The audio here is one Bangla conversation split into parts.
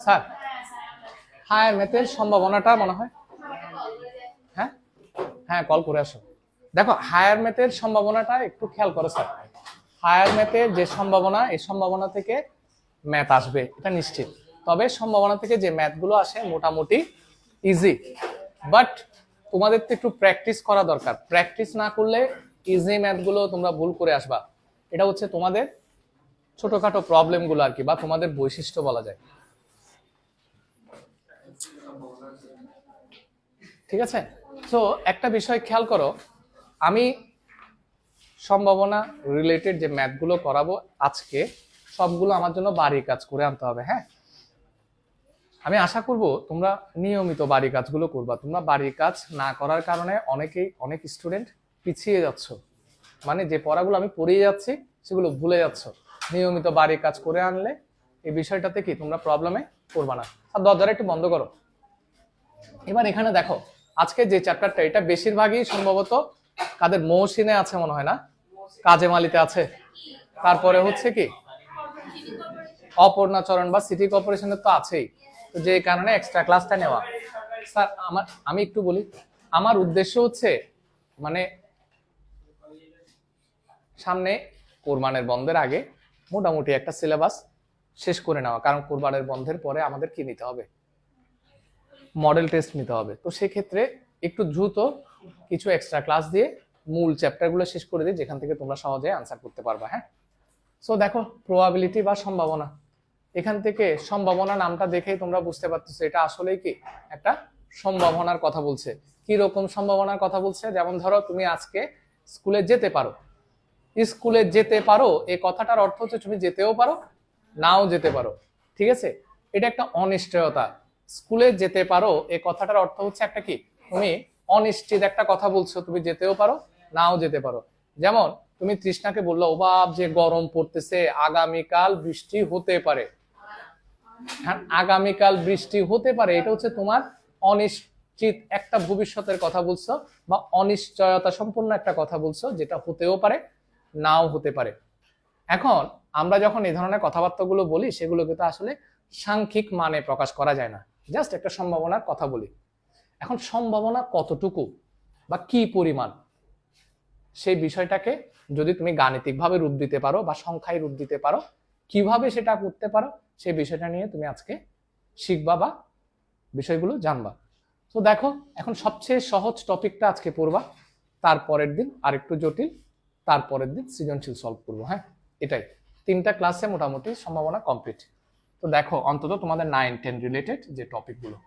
স্যার হায়ার ম্যাথের সম্ভাবনাটা মনে হয়, হ্যাঁ হ্যাঁ কল করে আসো। দেখো হায়ার ম্যাথের সম্ভাবনাটা একটু খেয়াল করো স্যার। হায়ার ম্যাথের যে সম্ভাবনা, এই সম্ভাবনা থেকে ম্যাথ আসবে এটা নিশ্চিত। তবে সম্ভাবনা থেকে যে ম্যাথগুলো আসে মোটামুটি ইজি, বাট তোমাদের তো একটু প্র্যাকটিস করা দরকার। প্র্যাকটিস না করলে ইজি ম্যাথগুলো তোমরা ভুল করে আসবা। এটা হচ্ছে তোমাদের ছোটখাটো প্রবলেমগুলো আর কি, বা তোমাদের বৈশিষ্ট্য বলা যায়। ঠিক আছে, তো একটা বিষয় খেয়াল করো, আমি সম্ভাবনা রিলেটেড যে ম্যাথগুলো করাবো আজকে সবগুলো আমার জন্য বাড়ির কাজ করে আনতে হবে। হ্যাঁ, আমি আশা করব তোমরা নিয়মিত বাড়ির কাজগুলো করবা। তোমরা বাড়ির কাজ না করার কারণে অনেক স্টুডেন্ট পিছিয়ে যাচ্ছ, মানে যে পড়াগুলো আমি পড়িয়ে যাচ্ছি সেগুলো ভুলে যাচ্ছ। নিয়মিত বাড়ির কাজ করে আনলে এই বিষয়টাতে কি তোমরা প্রবলেমে পড়বা না। আর দরজাটা একটু বন্ধ করো। এবার এখানে দেখো, আজকে যে চ্যাপ্টারটা, এটা বেশিরভাগই সম্ভবত কাদের মৌসিনে আছে মনে হয় না, কাজে মালিতে আছে, তারপরে হচ্ছে কি অপর্ণাচরণ বা সিটি কর্পোরেশনের তো আছেই। তো যে কারণে এক্সট্রা ক্লাসটা নেওয়া। স্যার আমি একটু বলি, আমার উদ্দেশ্য হচ্ছে মানে সামনে কোরবানের বন্ধের আগে মোটামুটি একটা সিলেবাস শেষ করে নেওয়া। কারণ কোরবানের বন্ধের পরে আমাদের কি নিতে হবে, মডেল টেস্ট নিতে হবে। তো সেক্ষেত্রে একটু দ্রুত কিছু এক্সট্রা ক্লাস দিয়ে মূল চ্যাপ্টারগুলো শেষ করে দিই, যেখান থেকে তোমরা সহজে আনসার করতে পারবা। হ্যাঁ, সো দেখো প্রবাবিলিটি বা সম্ভাবনা, এখান থেকে সম্ভাবনা নামটা দেখেই তোমরা বুঝতে পারতেছো এটা আসলেই কি একটা সম্ভাবনার কথা বলছে। কি রকম সম্ভাবনার কথা বলছে? যেমন ধরো তুমি আজকে স্কুলে যেতে পারো। স্কুলে যেতে পারো এই কথাটার অর্থ হচ্ছে তুমি যেতেও পারো, নাও যেতে পারো। ঠিক আছে, এটা একটা অনিশ্চয়তা। স্কুলে যেতে পারো এই কথাটার অর্থ হচ্ছে একটা কি, তুমি অনিশ্চিত একটা কথা বলছো, তুমি যেতেও পারো নাও যেতে পারো। যেমন তুমি তৃষ্ণাকে বললো, ও বাপ যে গরম পড়তেছে, আগামীকাল বৃষ্টি হতে পারে। হ্যাঁ, আগামীকাল বৃষ্টি হতে পারে, এটা হচ্ছে তোমার অনিশ্চিত একটা ভবিষ্যতের কথা বলছো, বা অনিশ্চয়তা সম্পূর্ণ একটা কথা বলছো, যেটা হতেও পারে নাও হতে পারে। এখন আমরা যখন এই ধরনের কথাবার্তাগুলো বলি সেগুলো কিন্তু আসলে সাংখ্যিক মানে প্রকাশ করা যায় না, জাস্ট একটা সম্ভাবনার কথা বলি। এখন সম্ভাবনা কতটুকু বা কি পরিমাণ, সেই বিষয়টাকে যদি তুমি গাণিতিকভাবে রূপ দিতে পারো বা সংখ্যায় রূপ দিতে পারো, কিভাবে সেটা করতে পারো সেই বিষয়টা নিয়ে তুমি আজকে শিখবা বা বিষয়গুলো জানবা। তো দেখো এখন সবচেয়ে সহজ টপিকটা আজকে পড়বা, তারপরের দিন আরেকটু জটিল, তারপরের দিন সৃজনশীল সলভ করবো। হ্যাঁ, এটাই 3টা ক্লাসে মোটামুটি সম্ভাবনা কমপ্লিট। তো দেখো অন্তত তোমাদের 9-10 রিলেটেড যে টপিকগুলো,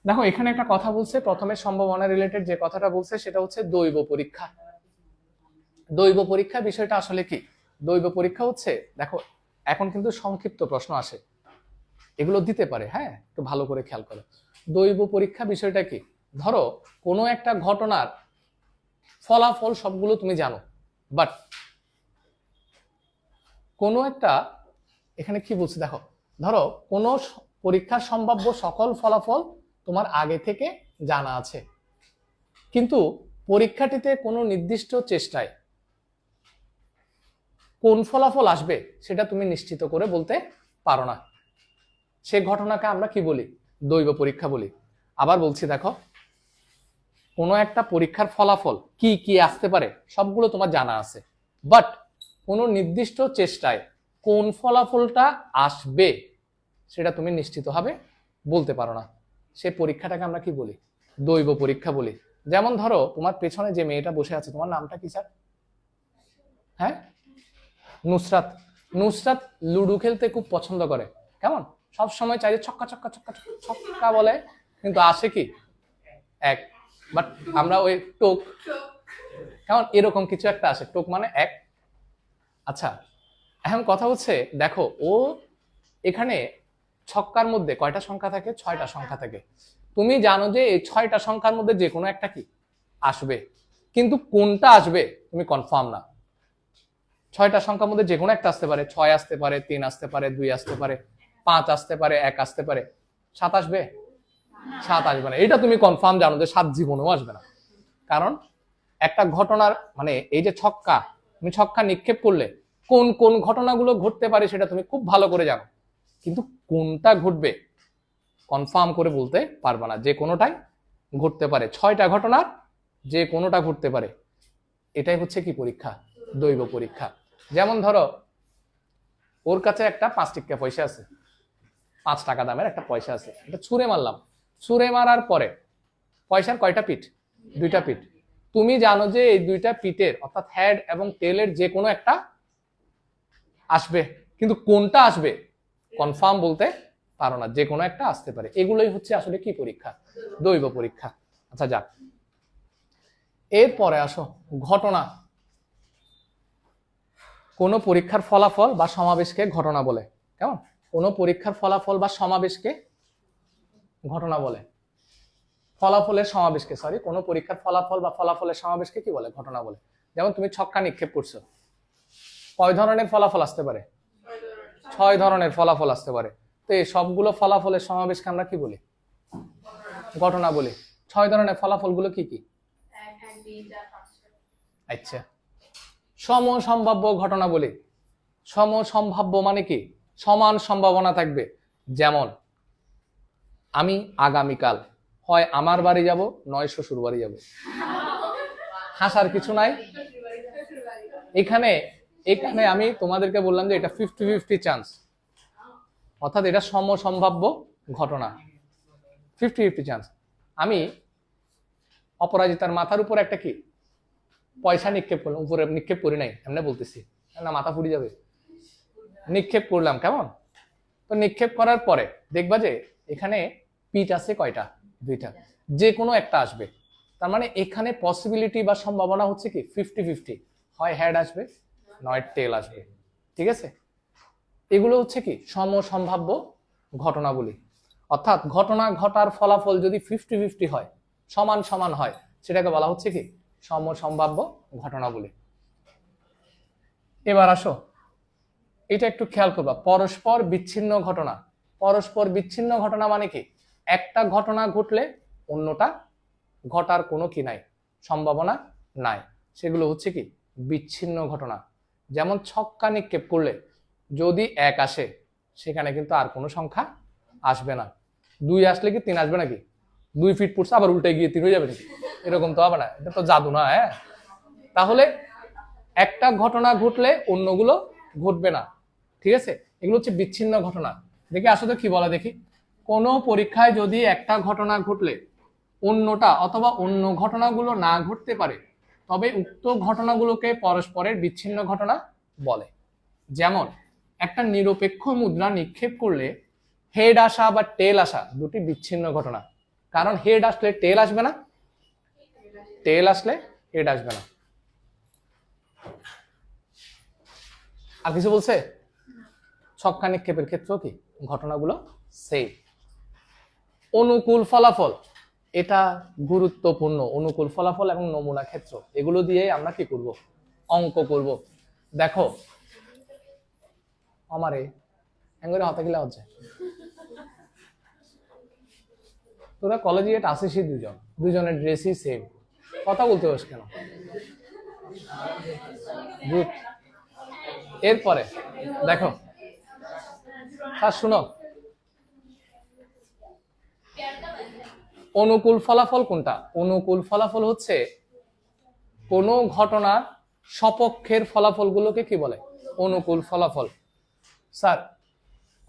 দেখো এখানে একটা কথা বলছে প্রথমে সম্ভাবনা রিলেটেড যে কথাটা বলছে সেটা হচ্ছে দৈব পরীক্ষা। দৈব পরীক্ষা বিষয়টা আসলে কি? দৈব পরীক্ষা হচ্ছে, দেখো এখন কিন্তু সংক্ষিপ্ত প্রশ্ন আসে, এগুলো দিতে পারে। হ্যাঁ, একটু ভালো করে খেয়াল করো। দৈব পরীক্ষা বিষয়টা কি, ধরো কোনো একটা ঘটনার ফলাফল সবগুলো তুমি জানো, বাট কোনো একটা, এখানে কি বলছে দেখো, ধরো কোনো পরীক্ষার সম্ভাব্য সকল ফলাফল তোমার আগে থেকে জানা আছে, কিন্তু পরীক্ষাটিতে কোনো নির্দিষ্ট চেষ্টায় কোন ফলাফল আসবে সেটা তুমি নিশ্চিত করে বলতে পারো না। সে ঘটনাকে আমরা কি বলি? দৈব পরীক্ষা বলি। আবার বলছি দেখো, কোনো একটা পরীক্ষার ফলাফল কি কি আসতে পারে সবগুলো তোমার জানা আছে, বাট কোনো নির্দিষ্ট চেষ্টায় কোন ফলাফলটা আসবে সেটা তুমি নিশ্চিতভাবে বলতে পারো না। সে পরীক্ষাটাকে আমরা কি বলি? দৈব পরীক্ষা বলি। যেমন ধরো তোমার পেছনে যে মেয়েটা বসে আছে, তোমার নামটা কি স্যার? হ্যাঁ, নুসরাত। নুসরাত লুডো খেলতে খুব পছন্দ করে, কেমন সব সময় চাই যে ছক্কা ছক্কা ছক্কা ছক্কা বলে, কিন্তু আসে কি এক। বাট আমরা ওই টোক, কেমন এরকম কিছু একটা আসে, টোক মানে এক। আচ্ছা, এখন কথা হচ্ছে দেখো ও এখানে ছক্কার মধ্যে কয়টা সংখ্যা থাকে? 6টা সংখ্যা থাকে। তুমি জানো যে এই 6টা সংখ্যার মধ্যে যে কোনো একটা কি আসবে, কিন্তু কোনটা আসবে তুমি কনফার্ম না। 6টা সংখ্যার মধ্যে যে কোনো একটা আসতে পারে, 6 আসতে পারে, 3 আসতে পারে, 2 আসতে পারে, 5 আসতে পারে, 1 আসতে পারে, 7 আসবে? 7 আসবে না, এটা তুমি কনফার্ম জানো যে 7 জীবনেও আসবে না। কারণ একটা ঘটনার মানে এই যে ছক্কা, তুমি ছক্কা নিক্ষেপ করলে কোন কোন ঘটনাগুলো ঘটতে পারে সেটা তুমি খুব ভালো করে জানো। কিন্তু কোনটা ঘটবে কনফার্ম করে বলতে পারবা না, যে কোনোটাই ঘটতে পারে। 6টা ঘটনার যে কোনোটা ঘটতে পারে, এটাই হচ্ছে কি পরীক্ষা, দৈব পরীক্ষা। যেমন ধরো ওর কাছে একটা 5 টিক্কা পয়সা আছে, 5 টাকা দামের একটা পয়সা আছে, এটা ছুঁড়ে মারলাম, ছুঁড়ে মারার পরে পয়সার কয়টা পিঠ? 2টা পিঠ। তুমি জানো যে এই 2টা পিঠের অর্থাৎ হেড এবং টেলের যে কোনো একটা আসবে, কিন্তু কোনটা আসবে কনফার্ম বলতে পারো না, যে কোনো একটা আসতে পারে। এগুলোই হচ্ছে আসলে কি পরীক্ষা, দৈব পরীক্ষা। আচ্ছা যাক, এরপরে আসো ঘটনা। কোন পরীক্ষার ফলাফল বা সমাবেশকে ঘটনা বলে। কেমন? কোন পরীক্ষার ফলাফল বা সমাবেশকে ঘটনা বলে। ফলাফলের সমাবেশকে, সরি, কোন পরীক্ষার ফলাফল বা ফলাফলের সমাবেশকে কি বলে? ঘটনা বলে। যেমন তুমি ছক্কা নিক্ষেপ করছো, কয় ধরনের ফলাফল আসতে পারে? 6 ধরনের ফলাফল আসতে পারে। তো এই সবগুলো ফলাফলের সমাবেশকে আমরা কি বলি? ঘটনা বলি। 6 ধরনের ফলাফলগুলো কি কি? আচ্ছা, সমসম্ভাব্য ঘটনা বলি। সমসম্ভাব্য মানে কি? সমান সম্ভাবনা থাকবে। যেমন আমি আগামীকাল হয় আমার বাড়ি যাব, নয় শ্বশুর বাড়ি যাব। হাসার কিছু নাই এখানে। এখানে আমি তোমাদেরকে বললাম যে এটা 50-50 চান্স, অর্থাৎ এটা সমসম্ভাব্য ঘটনা, 50-50 চান্স। আমি অপরাজিতার মাথার উপর একটা কি পয়সা নিক্ষেপ করলাম, উপরে নিক্ষেপ করি নাই, এমনি বলতেছি না, মাথা ফুটে যাবে। নিক্ষেপ করলাম, কেমন? তো নিক্ষেপ করার পরে দেখবা যে এখানে পিঠ আছে কয়টা? 2টা, যে কোনো একটা আসবে। তার মানে এখানে পসিবিলিটি বা সম্ভাবনা হচ্ছে কি 50-50, হয় হেড আসবে নয় টেল আসবে। ঠিক আছে, এগুলো হচ্ছে কি সমসম্ভাব্য ঘটনাগুলি। অর্থাৎ ঘটনা ঘটার ফলাফল যদি 50-50 হয়, সমান সমান হয়, সেটাকে বলা হচ্ছে কি সমসম্ভাব্য ঘটনাগুলি। এবার আসো, এটা একটু খেয়াল করবা, পরস্পর বিচ্ছিন্ন ঘটনা। পরস্পর বিচ্ছিন্ন ঘটনা মানে কি? একটা ঘটনা ঘটলে অন্যটা ঘটার কোনো কি নাই, সম্ভাবনা নাই, সেগুলো হচ্ছে কি বিচ্ছিন্ন ঘটনা। যেমন ছক্কা নিক্ষেপ করলে যদি 1 আসে, সেখানে কিন্তু আর কোনো সংখ্যা আসবে না। 2 আসলে কি 3 আসবে নাকি? 2 ফিট পড়ছে আবার উল্টে গিয়ে 3 হয়ে যাবে নাকি? এরকম তো হবে না, এটা তো জাদু না। হ্যাঁ, তাহলে একটা ঘটনা ঘটলে অন্যগুলো ঘটবে না। ঠিক আছে, এগুলো হচ্ছে বিচ্ছিন্ন ঘটনা। দেখি আসলে কি বলা, দেখি। কোনো পরীক্ষায় যদি একটা ঘটনা ঘটলে অন্যটা অথবা অন্য ঘটনাগুলো না ঘটতে পারে, তবে উক্ত ঘটনাগুলোকে পরস্পরের বিচ্ছিন্ন ঘটনা বলে। যেমন একটা নিরপেক্ষ মুদ্রা নিক্ষেপ করলে হেড আসা বা টেল আসা দুটি বিচ্ছিন্ন ঘটনা। কারণ হেড আসলে টেল আসবে না, টেল আসলে হেড আসবে না। আর কিছু বলছে? ছক্কা নিক্ষেপের ক্ষেত্রেও কি ঘটনাগুলো সেম। অনুকূল ফলাফল, এটা গুরুত্বপূর্ণ। অনুকূল ফলাফল এবং নমুনা ক্ষেত্র, এগুলো দিয়ে আমরা কি করব? অঙ্ক করব। দেখো আমারে এঙ্গরে হাতে গিলা হচ্ছে, তোরা কলেজিয়েট আসিস দুজনের ড্রেসই সেম, কথা বলতে পারছ কেন? গুড। এরপরে দেখো, স্যার শুনো, অনুকূল ফলাফল কোনটা? অনুকূল ফলাফল হচ্ছে কোন ঘটনার সপক্ষের ফলাফলগুলোকে কি বলে? অনুকূল ফলাফল। স্যার,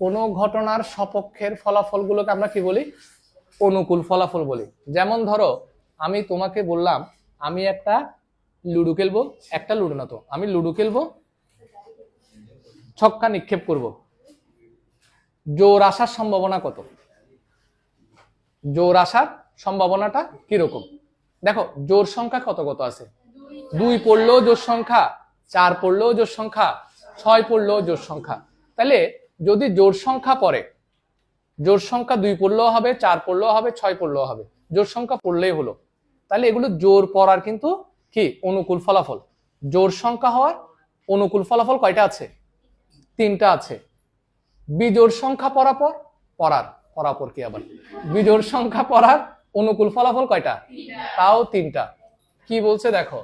কোন ঘটনার সপক্ষের ফলাফলগুলোকে আমরা কি বলি? অনুকূল ফলাফল বলি। যেমন ধরো আমি তোমাকে বললাম আমি একটা লুডো খেলবো, একটা লুডো না তো, আমি লুডো খেলবো, ছক্কা নিক্ষেপ করব, জোর আসার সম্ভাবনা কত? জোর আসার সম্ভাবনাটা কিরকম? দেখো জোর সংখ্যা কত কত আছে, 2 পড়লেও জোর সংখ্যা, 4 পড়লেও জোর সংখ্যা, 6 পড়লেও জোর সংখ্যা। তাহলে যদি জোর সংখ্যা পড়ে, জোর সংখ্যা 2 পড়লেও হবে, 4 পড়লেও হবে, 6 পড়লেও হবে, জোর সংখ্যা পড়লেই হলো। তাহলে এগুলো জোর পড়ার কিন্তু কি অনুকূল ফলাফল। জোর সংখ্যা হওয়ার অনুকূল ফলাফল কয়টা আছে? 3টা আছে। বিজোড় সংখ্যা পরাপর কি আবার বিজোড় সংখ্যা পড়ার অনুকূল ফলাফল কয়টা? তাও 3টা। কি বলছে দেখো,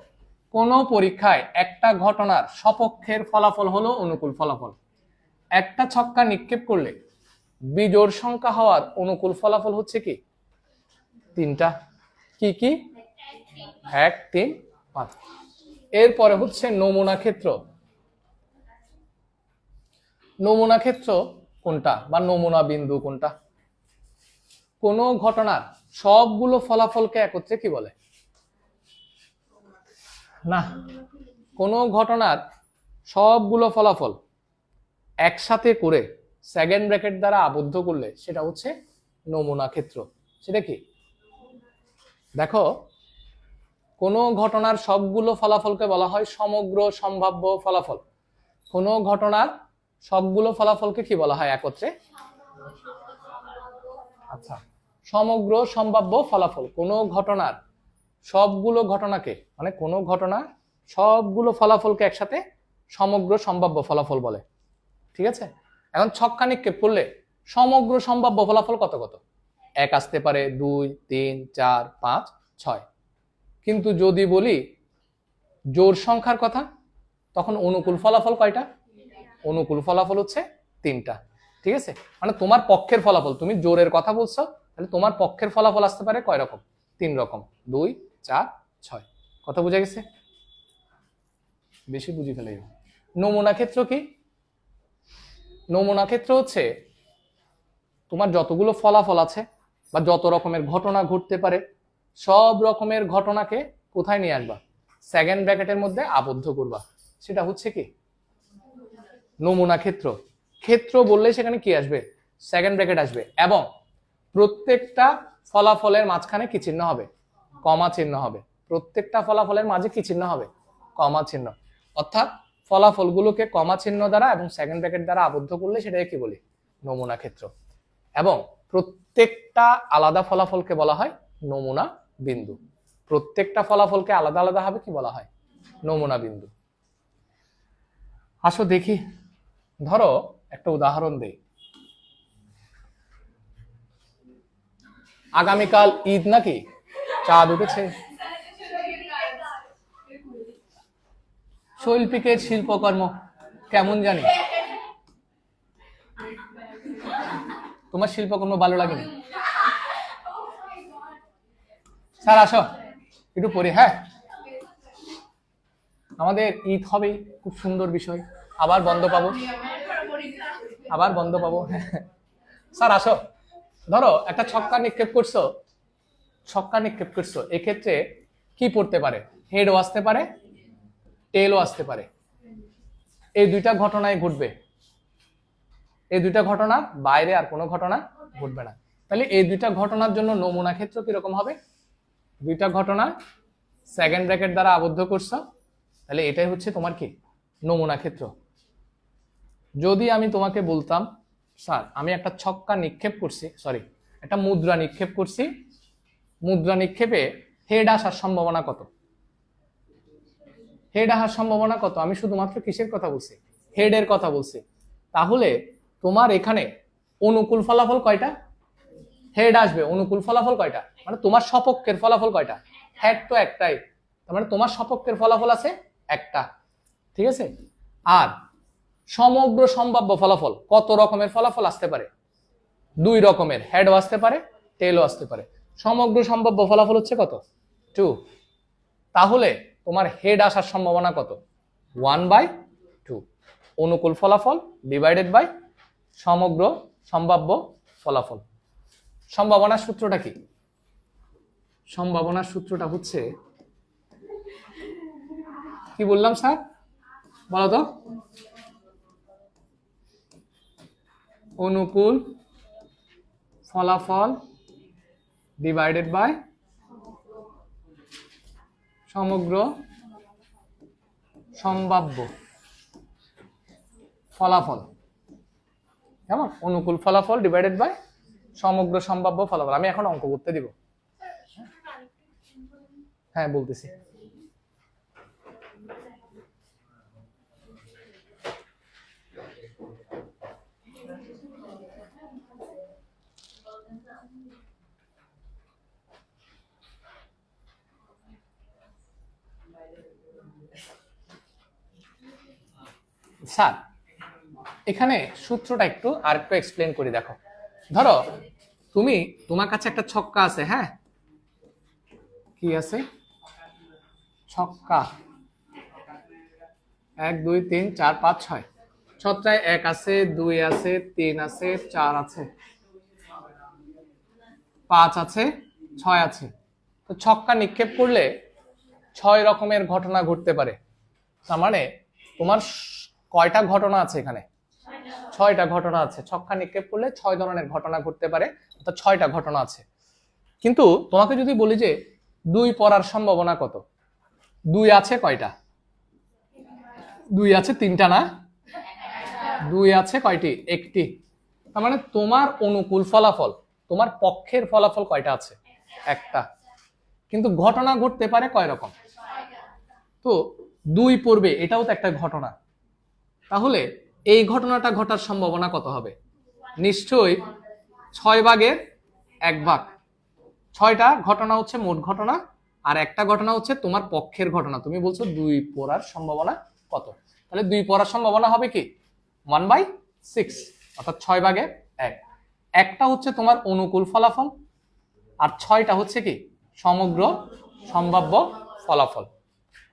কোন পরীক্ষায় একটা ঘটনার সপক্ষের ফলাফল হলো অনুকূল ফলাফল। একটা ছক্কা নিক্ষেপ করলে বিজোড় সংখ্যা হওয়ার অনুকূল ফলাফল হচ্ছে কি? তিনটা। কি কি? 1, 3, 5। এরপরে হচ্ছে নমুনা ক্ষেত্র। নমুনা ক্ষেত্র কোনটা বা নমুনা বিন্দু কোনটা? কোন ঘটনার সবগুলো ফলাফলকে একত্রে কি বলে? না, কোন ঘটনার সবগুলো ফলাফল একসাথে করে সেকেন্ড ব্র্যাকেট দ্বারা আবদ্ধ করলে সেটা হচ্ছে নমুনা ক্ষেত্র। সেটা কি? দেখো, কোন ঘটনার সবগুলো ফলাফলকে বলা হয় সমগ্র সম্ভাব্য ফলাফল। কোন ঘটনার সবগুলো ফলাফলকে কি বলা হয় একত্রে? আচ্ছা, সমগ্র সম্ভাব্য ফলাফল। কোন ঘটনার সবগুলো ঘটনাকে, মানে কোন ঘটনার সবগুলো ফলাফলকে একসাথে সমগ্র সম্ভাব্য ফলাফল বলে। ঠিক আছে? এখন ছক্কা নিক্ষেপ করলে সমগ্র সম্ভাব্য ফলাফল কত কত? 1 আসতে পারে, 2, 3, 4, 5, 6। কিন্তু যদি বলি জোড় সংখ্যার কথা, তখন অনুকূল ফলাফল কয়টা? অনুকূল ফলাফল হচ্ছে 3টা। ঠিক আছে? মানে তোমার পক্ষের ফলাফল, তুমি জোড়ের কথা বলছো, তাহলে তোমার পক্ষের ফলাফল আসতে পারে কয় রকম? 3 রকম। 2, 4, 6। কথা বোঝা গেছে? বেশি বুঝি ফেলে। নমুনা ক্ষেত্র কি? নমুনা ক্ষেত্র হচ্ছে তোমার যতগুলো ফলাফল আছে বা যত রকমের ঘটনা ঘটতে পারে, সব রকমের ঘটনাকে কোথায় নিয়ে আসবা? সেকেন্ড ব্র্যাকেটের মধ্যে আবদ্ধ করবা। সেটা হচ্ছে কি? নমুনা ক্ষেত্র। ক্ষেত্র বললে সেখানে কি আসবে? সেকেন্ড ব্র্যাকেট আসবে, এবং প্রত্যেকটা ফলাফলের মাঝখানে কি চিহ্ন হবে? কমা চিহ্ন হবে। প্রত্যেকটা ফলাফলের মাঝে কি চিহ্ন হবে? কমা চিহ্ন। অর্থাৎ ফলাফলগুলোকে কমা চিহ্ন দ্বারা এবং সেকেন্ড ব্র্যাকেট দ্বারা আবদ্ধ করলে সেটাকে কি বলি? নমুনা ক্ষেত্র। এবং প্রত্যেকটা আলাদা ফলাফলকে বলা হয় নমুনা বিন্দু। প্রত্যেকটা ফলাফলকে আলাদা আলাদা ভাবে কি বলা হয়? নমুনা বিন্দু। আসো দেখি, ধরো একটা উদাহরণ দেই। আগামীকাল ঈদ নাকি? চাঁদ উঠেছে। শৈল্পিকের শিল্পকর্ম কেমন জানি? তোমার শিল্পকর্ম ভালো লাগেনি? স্যার আসো একটু পড়ি। হ্যাঁ, আমাদের ঈদ হবে, খুব সুন্দর বিষয়। আবার বন্ধ পাবো, আবার বন্ধ পাবো। স্যার আসো, ধরো একটা ছক্কা নিক্ষেপ করছো, ছক্কা নিক্ষেপ করছো, এক্ষেত্রে কি পড়তে পারে? হেডও আসতে পারে, টেলও আসতে পারে। এই দুইটা ঘটনায় ঘটবে। এই দুইটা ঘটনা বাইরে আর কোনো ঘটনা ঘটবে না। তাহলে এই দুইটা ঘটনার জন্য নমুনা ক্ষেত্র কিরকম হবে? দুইটা ঘটনা সেকেন্ড ব্র্যাকেট দ্বারা আবদ্ধ করছো, তাহলে এটাই হচ্ছে তোমার কি? নমুনা ক্ষেত্র। যদি আমি তোমাকে বলতাম স্যার আমি একটা ছক্কা নিক্ষেপ করছি, সরি একটা মুদ্রা নিক্ষেপ করছি, মুদ্রা নিক্ষেপে হেড আসার সম্ভাবনা কত? হেড আসার সম্ভাবনা কত? আমি শুধুমাত্র কিসের কথা বলছি? হেডের কথা বলছি। তাহলে তোমার এখানে অনুকূল ফলাফল কয়টা? হেড আসবে। অনুকূল ফলাফল কয়টা? মানে তোমার সপক্ষের ফলাফল কয়টা? হেড তো একটাই, তার মানে তোমার সপক্ষের ফলাফল আছে একটা। ঠিক আছে? আর সমগ্র সম্ভাব্য ফলাফল কত রকমের ফলাফল আসতে পারে? 2 রকমের, হেডও আসতে পারে, টেলও আসতে পারে। সমগ্র সম্ভাব্য ফলাফল হচ্ছে কত? 2। তাহলে তোমার হেড আসার সম্ভাবনা কত? 1/2। অনুকূল ফলাফল ডিভাইডেড বাই সমগ্র সম্ভাব্য ফলাফল। সম্ভাবনার সূত্রটা কি? সম্ভাবনার সূত্রটা হচ্ছে কি বললাম স্যার? বলো তো। অনুকূল ফলাফল ডিভাইডেড বাই সমগ্র সম্ভাব্য ফলাফল। কেমন? অনুকূল ফলাফল ডিভাইডেড বাই সমগ্র সম্ভাব্য ফলাফল। আমি এখন অঙ্ক করতে দিব। হ্যাঁ বলতেছি। স্যার এখানে সূত্রটা একটু আর একটু এক্সপ্লেন করি। দেখো ধরো তোমার কাছে একটা ছক্কা আছে, হ্যাঁ, কি আছে, ছক্কা 1 2 3 4 5 6, ছক্কায় 1 আছে, 2 আছে, 3 আছে, 4 আছে, 5 আছে, 6 আছে। তো ছক্কা নিক্ষেপ করলে 6 রকমের ঘটনা ঘটতে পারে। তার মানে তোমার কয়টা ঘটনা আছে এখানে? 6টা ঘটনা আছে। ছক্কা নিক্ষেপ করলে 6 ধরনের ঘটনা ঘটতে পারে, অর্থাৎ 6টা ঘটনা আছে। কিন্তু তোমাকে যদি বলি যে 2 পড়ার সম্ভাবনা কত, 2 আছে কয়টা? 2 আছে 3টা না? 2 আছে কয়টি? 1টি। তার মানে তোমার অনুকূল ফলাফল, তোমার পক্ষের ফলাফল কয়টা আছে? একটা। কিন্তু ঘটনা ঘটতে পারে কয় রকম? তো 2 পড়বে, এটাও তো একটা ঘটনা। তাহলে এই ঘটনাটা ঘটার সম্ভাবনা কত হবে? নিশ্চয়ই 6 ভাগের 1 ভাগ। 6টা ঘটনা হচ্ছে মোট ঘটনা, আর একটা ঘটনা হচ্ছে তোমার পক্ষের ঘটনা। তুমি বলছো 2 পড়ার সম্ভাবনা কত, তাহলে 2 পড়ার সম্ভাবনা হবে কি 1/6, অর্থাৎ 6 ভাগের 1। একটা হচ্ছে তোমার অনুকূল ফলাফল, আর 6টা হচ্ছে কি সমগ্র সম্ভাব্য ফলাফল।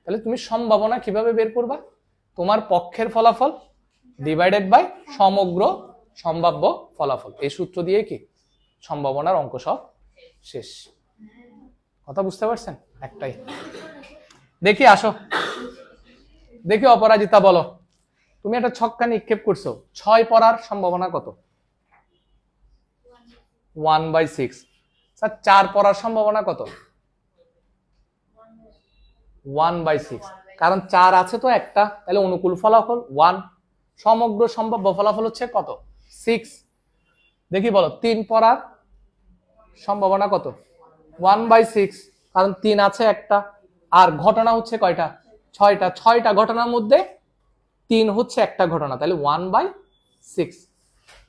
তাহলে তুমি সম্ভাবনা কিভাবে বের করবা? তোমার পক্ষের ফলাফল ডিভাইডেড বাই সমগ্র সম্ভাব্য ফলাফল, এই সূত্র দিয়ে কি সম্ভাবনার অঙ্ক সব শেষ। কথা বুঝতে পারছেন? একটাই। দেখি আসো, দেখি অপরাজিতা বলো, তুমি একটা ছক্কা নিক্ষেপ করছো, 6 পড়ার সম্ভাবনা কত? 1/6। স্যার 4 পড়ার সম্ভাবনা কত? 1/6। কারণ 4 আছে তো একটা, তাহলে অনুকূল ফলাফল 1, সমগ্র সম্ভাব্য ফলাফল হচ্ছে কত? 6। দেখি বলো 3 পড়ার সম্ভাবনা কত? 1/6, কারণ 3 আছে একটা, আর ঘটনা হচ্ছে কয়টা? 6টা। 6টা ঘটনার মধ্যে 3 হচ্ছে একটা ঘটনা, তাহলে 1/6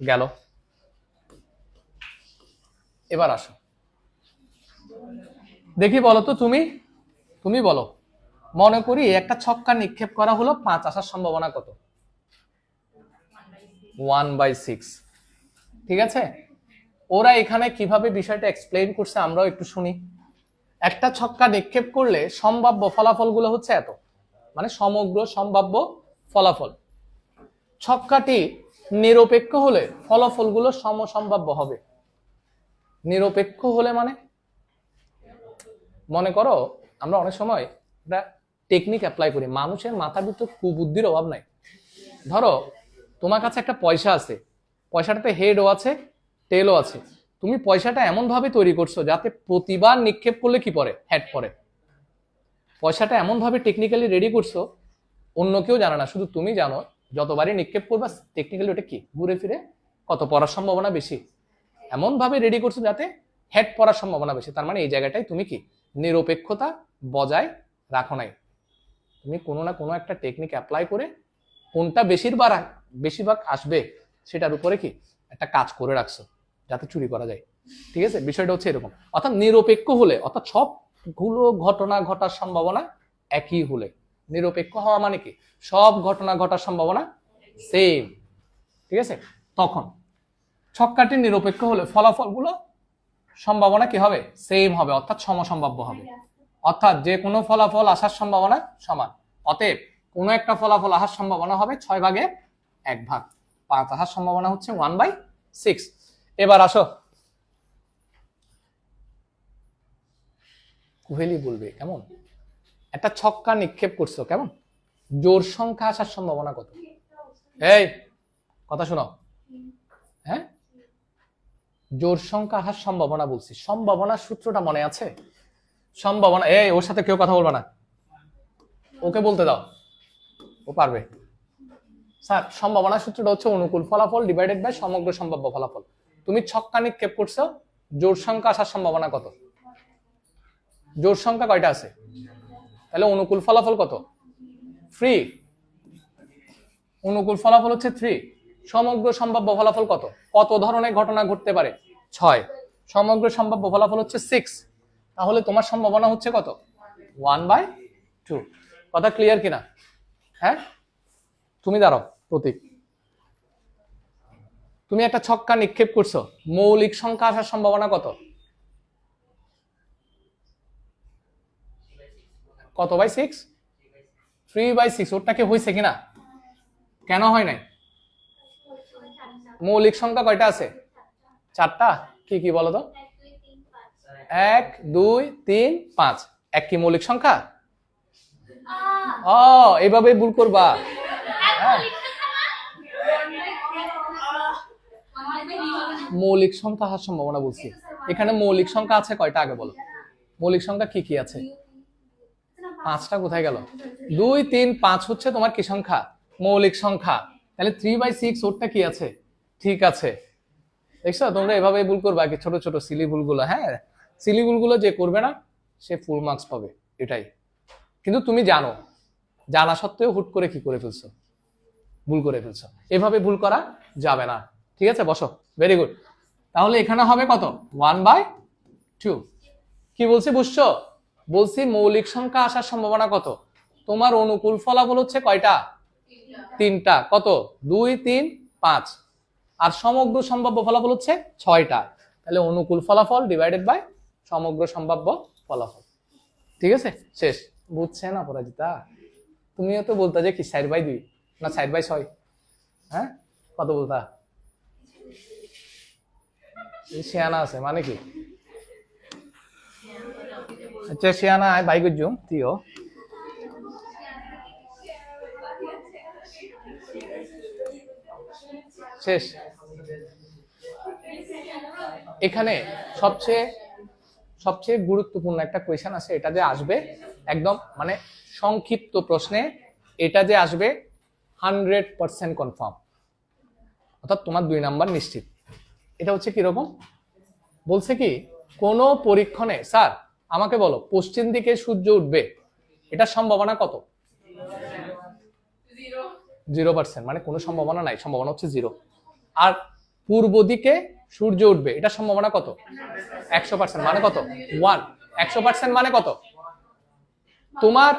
গেল। এবার আসো, দেখি বলো তো তুমি বলো, মনে করি একটা ছক্কা নিক্ষেপ করা হলো, 5 আসার সম্ভাবনা কত? 1/6। ঠিক আছে, ওরা এখানে কিভাবে বিষয়টা এক্সপ্লেইন করছে আমরাও একটু শুনি। একটা ছক্কা নিক্ষেপ করলে সম্ভাব্য ফলাফলগুলো হচ্ছে এত, মানে সমগ্র সম্ভাব্য ফলাফল। ছক্কাটি নিরপেক্ষ হলে ফলাফলগুলো সমসম্ভাব্য হবে। নিরপেক্ষ হলে মানে, মনে করো আমরা অনেক সময় একটা টেকনিক অ্যাপ্লাই করি, মানুষের মাথার ভিতর কুবুদ্ধির অভাব নাই। ধরো তোমার কাছে একটা পয়সা আছে, পয়সাটাতে হেডও আছে টেলও আছে, তুমি পয়সাটা এমন ভাবে তৈরি করছো যাতে প্রতিবার নিক্ষেপ করলে কি পড়ে? হেড পড়ে। পয়সাটা এমন ভাবে টেকনিক্যালি রেডি করছো, অন্য কেউ জানে না, শুধু তুমি জানো, যতবারই নিক্ষেপ করবা টেকনিক্যালি ওটা কি ঘুরে ফিরে কত পড়ার সম্ভাবনা বেশি। এমন ভাবে রেডি করছো যাতে হেড পড়ার সম্ভাবনা বেশি। তার মানে এই জায়গাটায় তুমি কি নিরপেক্ষতা বজায় রাখো নাই। তুমি কোনো না কোনো একটা টেকনিক অ্যাপ্লাই করে কোনটা বেশিরভাগ আসবে সেটার উপরে কি একটা কাজ করে রাখছো যাতে চুরি করা যায়। ঠিক আছে, বিষয়টা হচ্ছে এরকম। অর্থাৎ নিরপেক্ষ হলে, অর্থাৎ সবগুলো ঘটনা ঘটার সম্ভাবনা একই হলে, নিরপেক্ষ হওয়া মানে কি সব ঘটনা ঘটার সম্ভাবনা সেম। ঠিক আছে, তখন ছক্কাটি নিরপেক্ষ হলে ফলাফলগুলো সম্ভাবনা কি হবে? সেম হবে, অর্থাৎ সমসম্ভাব্য হবে। অর্থাৎ যে কোনো ফলাফল আসার সম্ভাবনা সমান। অতএব কোনো একটা ফলাফল আসার সম্ভাবনা হবে 6 ভাগের 1 ভাগ। 5 আসার সম্ভাবনা হচ্ছে 1/6। এবার আসো, কুহেলি বলবে কেমন, একটা ছক্কা নিক্ষেপ করছো, কেমন জোর সংখ্যা আসার সম্ভাবনা কত? এই কথা শোনো, হ্যাঁ, জোর সংখ্যা আসার সম্ভাবনা বলছি। সম্ভাবনার সূত্রটা মনে আছে? সম্ভাবনা, এই ওর সাথে কেউ কথা বলবে না, ওকে বলতে দাও, ও পারবে। স্যার সম্ভাবনার সূত্রটা হচ্ছে অনুকূল ফলাফল ডিভাইডেড বাই সমগ্র সম্ভাব্য ফলাফল। তুমি ছক্কা নিক্ষেপ করছো, জোর সংখ্যা আসার সম্ভাবনা কত? জোর সংখ্যা কয়টা আছে? তাহলে অনুকূল ফলাফল কত? 3। অনুকূল ফলাফল হচ্ছে 3। সমগ্র সম্ভাব্য ফলাফল কত? কত ধরনের ঘটনা ঘটতে পারে? 6। সমগ্র সম্ভাব্য ফলাফল হচ্ছে 6। তাহলে তোমার সম্ভাবনা হচ্ছে কত? 1/2। কথা ক্লিয়ার কিনা? হ্যাঁ, তুমি দাঁড়াও প্রতীক। তুমি একটা ছক্কা নিক্ষেপ করছো, মৌলিক সংখ্যা আসার সম্ভাবনা কত? কত বাই 6? 3/6। ওটা কি হয়েছে কিনা? কেন হয় নাই? মৌলিক সংখ্যা কয়টা আছে? 4টা। কি কি বলো তো? 1 2 3 5। এক কি মৌলিক সংখ্যা? এইভাবে ভুল করবা। মৌলিক সংখ্যা হওয়ার সম্ভাবনা বলছি। এখানে মৌলিক সংখ্যা আছে কয়টা আগে বলো? মৌলিক সংখ্যা কি কি আছে? 5টা কোথায় গেল? 2 3 5 হচ্ছে তোমার কি সংখ্যা? মৌলিক সংখ্যা। তাহলে 3/6 ওরটা কি আছে? ঠিক আছে, দেখছো তোমরা এভাবে ভুল করবা, কি ছোট ছোট সিলি ভুলগুলো। হ্যাঁ, সিলি ভুলগুলো যে করবে না সে ফুল মার্কস পাবে, এটাই। কিন্তু তুমি জানো, জানা সত্ত্বেও হুট করে কি করে ফেলছো? ভুল করে ফেলছো। এভাবে ভুল করা যাবে না। ঠিক আছে, বসো। Very good. তাহলে এখানে হবে কত? 1/2। কি বলছি বুঝছো? বলছি মৌলিক সংখ্যা আসার সম্ভাবনা কত? তোমার অনুকূল ফলাফল হচ্ছে কয়টা? 3টা। কত? 2 3 5। আর সমগ্র সম্ভাব্য ফলাফল হচ্ছে 6টা। তাহলে অনুকূল ফলাফল ডিভাইডেড বাই সমগ্র সম্ভাব্য ফলাফল। ঠিক আছে, শেষ। বুঝছে না পরাজিতা? তুমিও তো বলতা যে কি 4/2 না 4/6? হ্যাঁ, কত বলতা? শিয়ানা আছে মানে কি? আচ্ছা শিয়ানা আয় ভাই গুজুম তুইও। শেষ। এখানে সবচেয়ে গুরুত্বপূর্ণ একটা কোয়েশ্চেন আছে, এটা যে আসবে একদম মানে সংক্ষিপ্ত প্রশ্নে, এটা যে আসবে 100% কনফার্ম, অর্থাৎ তোমার 2 নাম্বার নিশ্চিত। এটা হচ্ছে কিরকম? বলছে কি কোন পরীক্ষণে, স্যার আমাকে বলো পশ্চিম দিকে সূর্য উঠবে, এটার সম্ভাবনা কত? 0%, মানে কোনো সম্ভাবনা নাই, সম্ভাবনা হচ্ছে 0। আর পূর্ব দিকে সূর্য উঠবে, এটার সম্ভাবনা কত? 100%, মানে কত? 1। 100% মানে কত? তোমার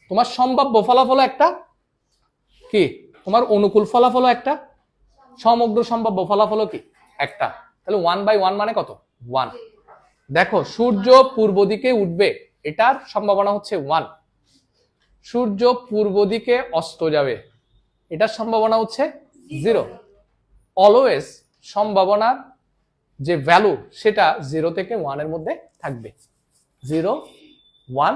তোমার সম্ভাব্য ফলাফল একটা, কি তোমার অনুকূল ফলাফল একটা, সমগ্র সম্ভাব্য ফলাফল কি একটা। তাহলে 1/1 মানে কত? 1। দেখো সূর্য পূর্ব দিকে উঠবে, এটার সম্ভাবনা হচ্ছে 1। সূর্য পূর্ব দিকে অস্ত যাবে, এটার সম্ভাবনা হচ্ছে 0। অলওয়েজ সম্ভাবনার যে ভ্যালু সেটা 0 থেকে 1 এর মধ্যে থাকবে। 0 1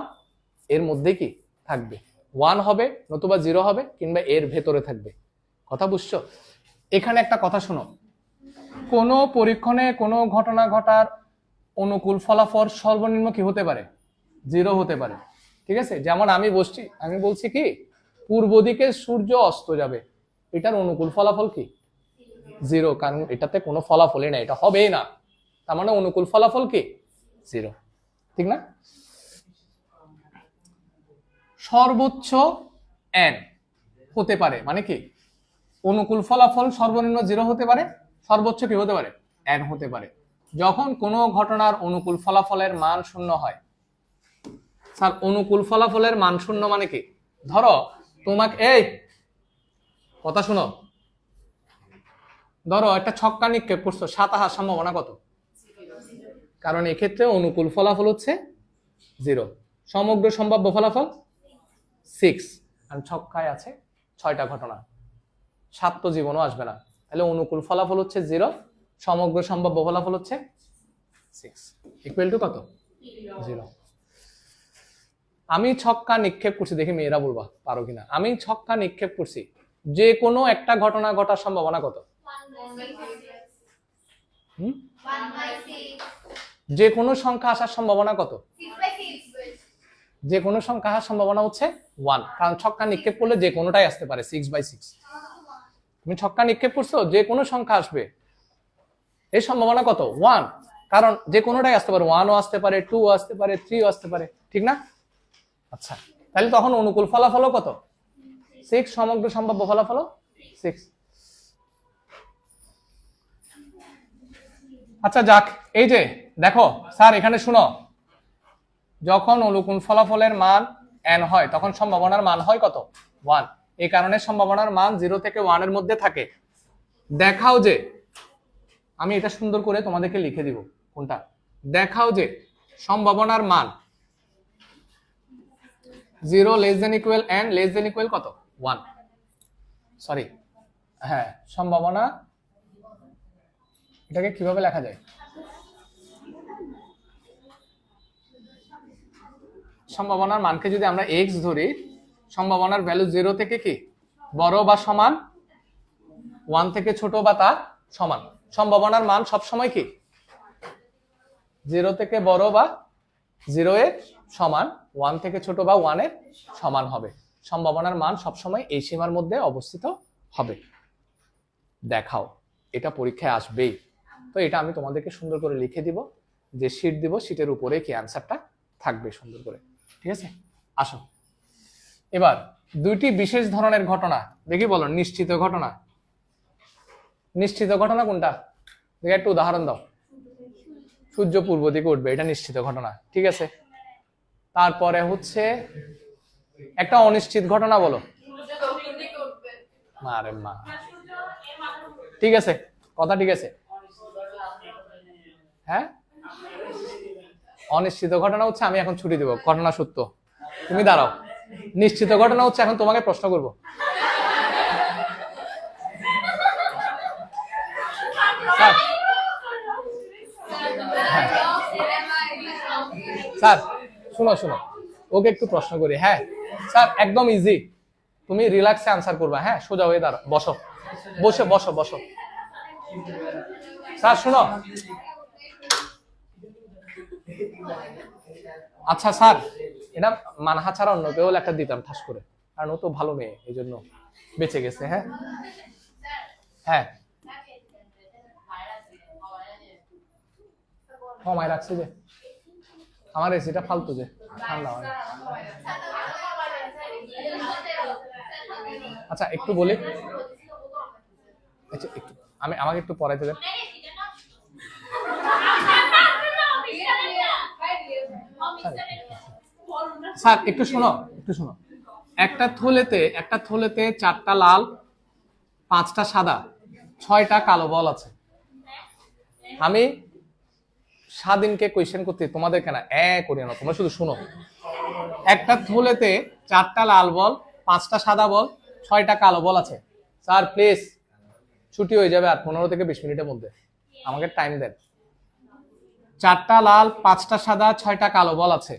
এর মধ্যে কি থাকবে? 1 হবে নতুবা 0 হবে, কিংবা এর ভেতরে থাকবে। কথা বুঝছো? এখানে একটা কথা শোনো, কোন পরীক্ষণে কোনো ঘটনা ঘটার অনুকূল ফলাফল সর্বনিম্ন কি হতে পারে? 0 হতে পারে। ঠিক আছে, যেমন আমি বলছি কি পূর্ব দিকে সূর্য অস্ত যাবে, এটার অনুকূল ফলাফল কি? 0, কারণ এটাতে কোনো ফলাফলই নাই, এটা হবেই না। তার মানে অনুকূল ফলাফল কি? 0। ঠিক না? সর্বোচ্চ n হতে পারে, মানে কি অনুকূল ফলাফল সর্বনিম্ন 0 হতে পারে, সর্বোচ্চ কি হতে পারে? n হতে পারে। যখন কোনো ঘটনার অনুকূল ফলাফলের মান 0 হয়। স্যার অনুকূল ফলাফলের মান 0 মানে কি? ধরো তোমাকে, এই কথা শুনো, ধরো একটা ছক্কা নিক্ষেপ করছো, 7 আসার সম্ভাবনা কত? কারণ এক্ষেত্রে অনুকূল ফলাফল হচ্ছে 0, সমগ্র সম্ভাব্য ফলাফল 6, আর ছক্কায় আছে 6টা ঘটনা, 7 তো জীবনও আসবে না। তাহলে অনুকূল ফলাফল হচ্ছে 0, সমগ্র সম্ভাব্য ফলাফল হচ্ছে 6, ইকুয়াল টু কত? 0। আমি ছক্কা নিক্ষেপ করছি, দেখি মেয়েরা বলবা পারো কিনা। আমি ছক্কা নিক্ষেপ করছি, যে কোনো একটা ঘটনা ঘটার সম্ভাবনা কত? যে কোনো সংখ্যা আসার সম্ভাবনা কত? যে কোনো সংখ্যা আসার সম্ভাবনা হচ্ছে 1, কারণ ছক্কা নিক্ষেপ করলে যে কোনোটাই আসতে পারে। 6/6 তুমি ছক্কা নিক্ষেপ করছো, যে কোনো সংখ্যা আসবে, এই সম্ভাবনা কত? 1, কারণ যে কোনোটাই আসতে পারে, 1ও আসতে পারে, 2ও আসতে পারে, 3ও আসতে পারে। ঠিক না? আচ্ছা, তাহলে তখন অনুকূল ফলাফল কত? 6, সমগ্র সম্ভাব্য ফলাফল 6। আচ্ছা যাক, এই যে দেখো স্যার এখানে শুনো, যখন অনুকূল ফলাফলের মান n হয় তখন সম্ভাবনার মান হয় কত? 1। এই কারণে সম্ভাবনার মান 0 থেকে 1 এর মধ্যে থাকে। দেখাও যে, আমি এটা সুন্দর করে তোমাদেরকে লিখে দিব, কোনটা, দেখাও যে সম্ভাবনার মান 0 less than equal and less than equal কত 1, সরি হ্যাঁ সম্ভাবনা, এটাকে কিভাবে লেখা যায়, সম্ভাবনার মানকে যদি আমরা x ধরি, সম্ভাবনার ভ্যালু 0 থেকে কি বড় বা সমান, 1 থেকে ছোট বা তার সমান। সম্ভাবনার মান সব সময় কি 0 থেকে বড় বা 0 এর সমান, 1 থেকে ছোট বা 1 এর সমান হবে। সম্ভাবনার মান সব সময় এই সীমার মধ্যে অবস্থিত হবে। দেখাও, এটা পরীক্ষায় আসবেই। তো এটা আমি তোমাদেরকে সুন্দর করে লিখে দিব, যে শীট দিব, শীটের উপরে কি অ্যানসারটা থাকবে সুন্দর করে, ঠিক আছে। আসো এবার দুইটি বিশেষ ধরনের ঘটনা দেখি, বলো নিশ্চিত ঘটনা, নিশ্চিত ঘটনা কোনটা, দেখে একটু উদাহরণ দাও। সূর্য পূর্ব দিকে উঠবে, এটা নিশ্চিত ঘটনা, ঠিক আছে। তারপরে হচ্ছে একটা অনিশ্চিত ঘটনা বলো, আরে মা, ঠিক আছে কথা ঠিক আছে, হ্যাঁ অনিশ্চিত ঘটনা হচ্ছে আমি এখন ছুটি দেব, ঘটনা সত্য, তুমি দাঁড়াও। নিশ্চিত ঘটনা হচ্ছে এখন তোমাকে প্রশ্ন করব। স্যার শুনো শুনো, ওকে একটু প্রশ্ন করি, হ্যাঁ স্যার একদম ইজি, তুমি রিল্যাক্সে আনসার করবা, হ্যাঁ সোজা হয়ে দাঁড়াও, বসো, বসে বসো বসো। স্যার শুনো, আচ্ছা স্যার এটা মানহা ছাড়া অন্য কেউ একটা দিতাম ঠাস করে, কারণ ও তো ভালো মেয়ে, এই জন্য বেঁচে গেছে। হ্যাঁ হ্যাঁ কমায় রাখছে যে, আমার এসিটা ফালতু যে ঠান্ডা হয়। আচ্ছা একটু বলি, আচ্ছা একটু আমাকে একটু পড়াইতে দেন। স্যার একটু শোনো, একটু শোনো, একটা থলেতে 4টা লাল, 5টা সাদা, 6টা কালো বল আছে। আমি স্বাধীনকে কোয়েশ্চেন করতে তোমাদের কেন করি না, তোমরা শুধু শুনো। একটা থলেতে 4টা লাল বল, 5টা সাদা বল, 6টা কালো বল আছে। স্যার প্লিজ ছুটি হয়ে যাবে আর 15 থেকে 20 মিনিটের মধ্যে, আমাকে টাইম দেন। 4টা লাল, 5টা সাদা, 6টা কালো বল আছে।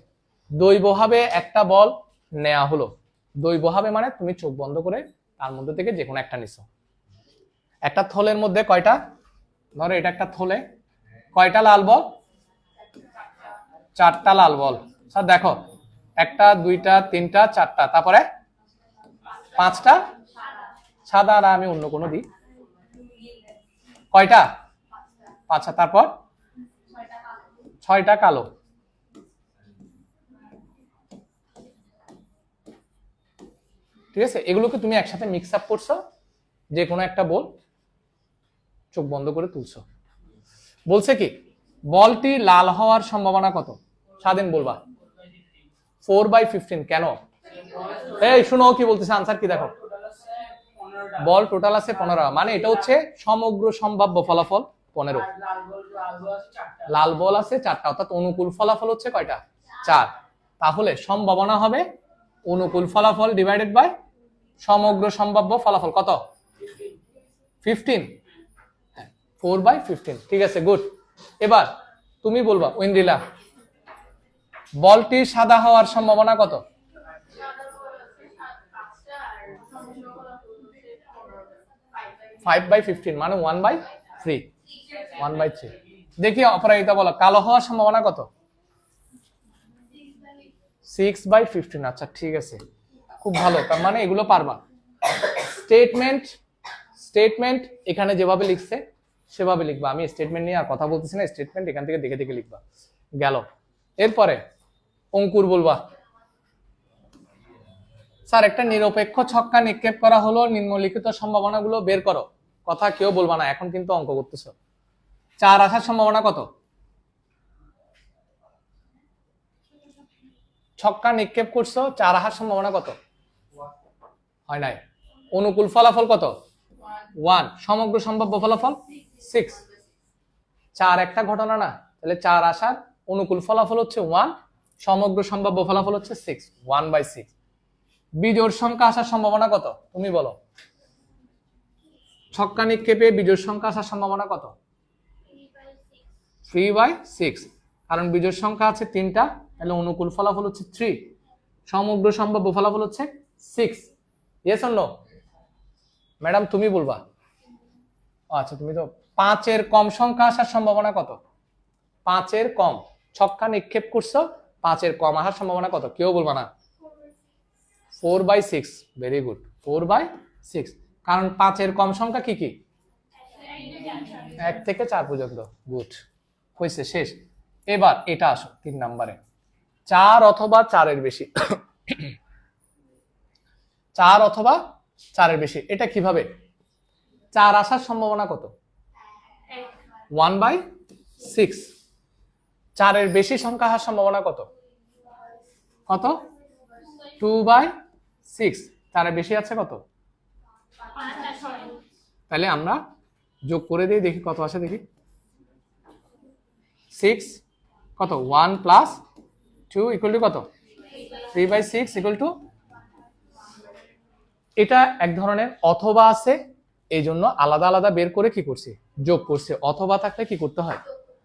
দৈবভাবে একটা বল নেওয়া হলো। দৈবভাবে মানে তুমি চোখ বন্ধ করে তার মধ্যে থেকে যে কোনো একটা নিছো। একটা থলের মধ্যে কয়টা, ধরো এটা একটা থলে, কয়টা লাল বল, 4টা লাল বল। স্যার দেখো 1টা 2টা 3টা 4টা, তারপরে 5টা সাদা, আর আমি অন্য কোনো দিই, কয়টা 5টা, তারপর 6টা কালো। ঠিক আছে, এগুলোকে তুমি একসাথে মিক্স আপ করছো, যে কোনো একটা বল চোখ বন্ধ করে তুলছো। বলছে কি বলটি লাল হওয়ার সম্ভাবনা কত, স্বাধীন বলবা। 4/15। কেন, এই শুনো কি বলতেছে, আনসার কি দেখো। বল টোটাল আছে 15, মানে এটা হচ্ছে সমগ্র সম্ভাব্য ফলাফল 15। লাল বল আছে 4টা, অর্থাৎ অনুকূল ফলাফল হচ্ছে কয়টা, 4। তাহলে সম্ভাবনা হবে অনুকূল ফলাফল ডিভাইডেড বাই সমগ্র সম্ভাব্য ফলাফল কত, 15। 4/15, ঠিক আছে গুড। এবার তুমি বলবা ওয়েন্দ্রিলা, বলটি সাদা হওয়ার সম্ভাবনা কত, 5/15, মানে 1/3। 1/3। দেখি অপরাজিতা বলো, কালো হওয়ার সম্ভাবনা কত, 6/15। আচ্ছা ঠিক আছে, খুব ভালো, তার মানে এগুলো পারবা। স্টেটমেন্ট এখানে যেভাবে লিখছে সেভাবে লিখবা, আমি স্টেটমেন্ট নিয়ে আর কথা বলতেছি না, স্টেটমেন্ট এখান থেকে দেখে দেখে লিখবা, গেল। এরপরে অঙ্কুর বলবা, স্যার একটা নিরপেক্ষ ছক্কা নিক্ষেপ করা হলো, নিম্নলিখিত সম্ভাবনাগুলো বের করো। কথা কেউ বলবা না, এখন কিন্তু অঙ্ক করতেছো। 4 আসার সম্ভাবনা কত, ছক্কা নিক্ষেপ করছো, 4 আসার সম্ভাবনা কত, হয় নাই। অনুকূল ফলাফল কত, 1, সমগ্র সম্ভাব্য ফলাফল 6। 4 একটা ঘটনা না, তাহলে 4 আসার অনুকূল ফলাফল হচ্ছে 1, সমগ্র সম্ভাব্য ফলাফল হচ্ছে 6, 1/6। বিজোড় সংখ্যা আসার সম্ভাবনা কত তুমি বলো? ছক্কা নিক্ষেপে বিজোড় সংখ্যা আসার সম্ভাবনা কত? 3/6, কারণ বিজোড় সংখ্যা আছে 3টা, তাহলে অনুকূল ফলাফল হচ্ছে 3, সমগ্র সম্ভাব্য ফলাফল হচ্ছে 6। Yes or no? ম্যাডাম তুমি বলবা। আচ্ছা তুমি তো 5 এর কম সংখ্যা আসার সম্ভাবনা কত? 5 এর কম, ছক্কা নিক্ষেপ করছো, 5 এর কম আসার সম্ভাবনা কত? কেউ বলবা না? 4/6। ভেরি গুড, 4/6, কারণ 5 এর কম সংখ্যা কি কি? 1 থেকে 4 পর্যন্ত। গুড, হয়েছে, শেষ। এবার এটা আসো 3 নম্বরে, 4 অথবা 4 এর বেশি। 4 অথবা 4 এর বেশি, এটা কিভাবে? 4 আসার সম্ভাবনা কত? 1/6। 4 এর বেশি সংখ্যা আসার সম্ভাবনা কত? কত? 2/6। 4 এর বেশি আছে কত? তাহলে আমরা যোগ করে দিই, দেখি কত আসে, দেখি। 6 কত? 1 + 2 = কত? 3/6 = এটা এক ধরনের অথবা আছে, এই জন্য আলাদা আলাদা বের করে কি করছি? যোগ করছে। অথবা থাকলে কি করতে হয়?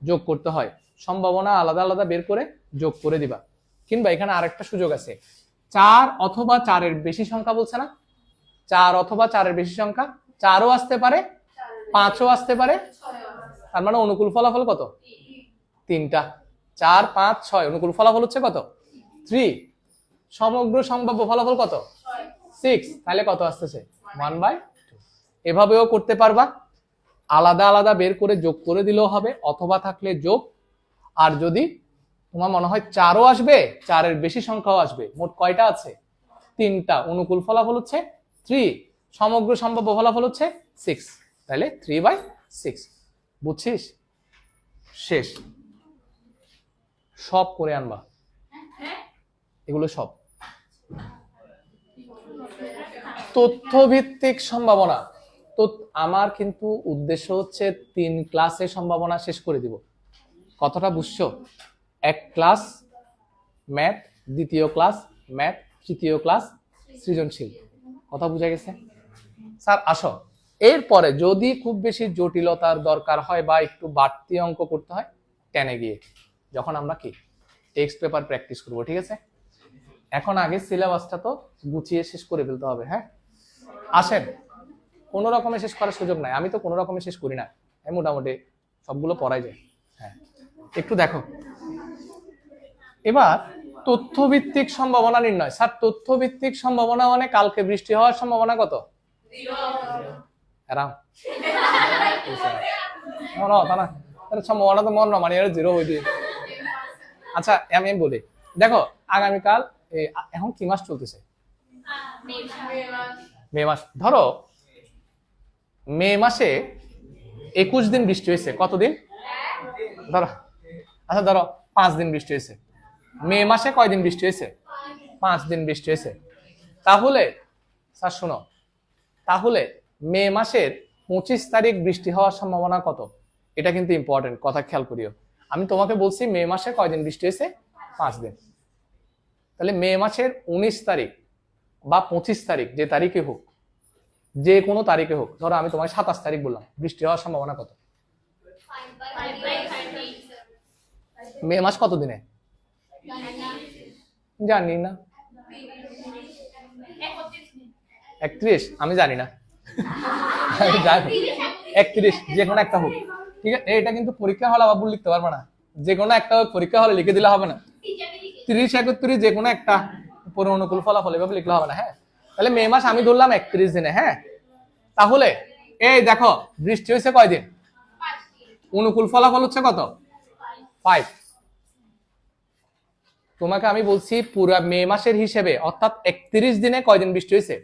যোগ করতে হয়। সম্ভাবনা আলাদা আলাদা বের করে যোগ করে দিবা। কিংবা এখানে আরেকটা সুযোগ আছে, 4 অথবা 4 এর বেশি সংখ্যা বলছে না? 4 অথবা 4 এর বেশি সংখ্যা, 4ও আসতে পারে, 5ও আসতে পারে, তার মানে অনুকূল ফলাফল কত? 3টা। 4, 5, 6, অনুকূল ফলাফল হচ্ছে কত? 3। সমগ্র সম্ভাব্য ফলাফল কত? 6। তাহলে কত আসতেছে? 1/2। এভাবেও করতে পারবা, আলাদা আলাদা বের করে যোগ করে দিলেও হবে, অথবা থাকলে যোগ। আর যদি তোমার মনে হয় 4ও আসবে, 4 এর বেশি সংখ্যাও আসবে, মোট কয়টা আছে? 3টা। অনুকূল ফলাফল হচ্ছে 3, সমগ্র সম্ভাব্য ফলাফল হচ্ছে 6, তাহলে 3/6। বুঝছিস? শেষ। সব করে আনবা এগুলো সব। তথ্যভিত্তিক সম্ভাবনা, তো আমার কিন্তু উদ্দেশ্য হচ্ছে 3 ক্লাসে সম্ভাবনা শেষ করে দিব। কথাটা বুঝছো? 1 ক্লাস ম্যাথ, 2য় ক্লাস ম্যাথ, 3য় ক্লাস সৃজনশীল। কথা বুঝা গেছে? স্যার আসো, এরপরে যদি খুব বেশি জটিলতার দরকার হয় বা একটু বাড়তি অঙ্ক করতে হয়, 10-এ গিয়ে যখন আমরা কি টেক্সট পেপার প্র্যাকটিস করবো। ঠিক আছে? এখন আগে সিলেবাসটা তো গুছিয়ে শেষ করে ফেলতে হবে। হ্যাঁ, আসেন, কোনো রকমে শেষ করার সুযোগ নাই। আমি তো কোনো রকমে শেষ করি না, আমি মোটামুটি সবগুলো পড়াই যায়। হ্যাঁ, একটু দেখো এবার তথ্যভিত্তিক সম্ভাবনা নির্ণয়। স্যার তথ্যভিত্তিক সম্ভাবনা মানে কালকে বৃষ্টি হওয়ার সম্ভাবনা কত? 0। সম্ভাবনা তো মন না, মানে 0 হয়ে দিয়ে। আচ্ছা আমি বলি, দেখো আগামীকাল এখন কি মাস চলতেছে? মে মাস। ধরো মে মাসে 21 দিন বৃষ্টি হয়েছে। কতদিন? ধরো, আচ্ছা ধরো 5 দিন বৃষ্টি হয়েছে। মে মাসে কয় দিন বৃষ্টি হয়েছে? 5 দিন বৃষ্টি হয়েছে। তাহলে স্যার শোনো, তাহলে মে মাসের 25 তারিখ বৃষ্টি হওয়ার সম্ভাবনা কত? এটা কিন্তু ইম্পর্টেন্ট, কথা খেয়াল করিও। আমি তোমাকে বলছি মে মাসে কয় দিন বৃষ্টি হয়েছে? 5 দিন। তাহলে মে মাসের 19 তারিখ বা 25 তারিখ, যে তারিখে হোক, যে কোনো তারিখে হোক, ধরো আমি তোমাকে 27 তারিখ বললাম, বৃষ্টি হওয়ার সম্ভাবনা কত? মে মাস কত দিনে? জানি না। 31? আমি জানি না। 31, যে কোনো একটা হোক। ঠিক আছে? এটা কিন্তু পরীক্ষা হলে আবার লিখতে পারবে না, যে কোনো একটা পরীক্ষা হলে লিখে দিলে হবে না। 30, 31, যে কোনো একটা পুরো অনুকূল ফলাফল এভাবে লিখলে হবে না। হ্যাঁ, তাহলে মে মাস আমি ধরলাম 31 দিনে। হ্যাঁ, তাহলে এই দেখো বৃষ্টি হয়েছে কয় দিন? অনুকূল ফলাফল হচ্ছে কত? 5। তোমাকে আমি বলছি পুরো মে মাসের হিসেবে, অর্থাৎ 31 দিনে কয় দিন বৃষ্টি হয়েছে?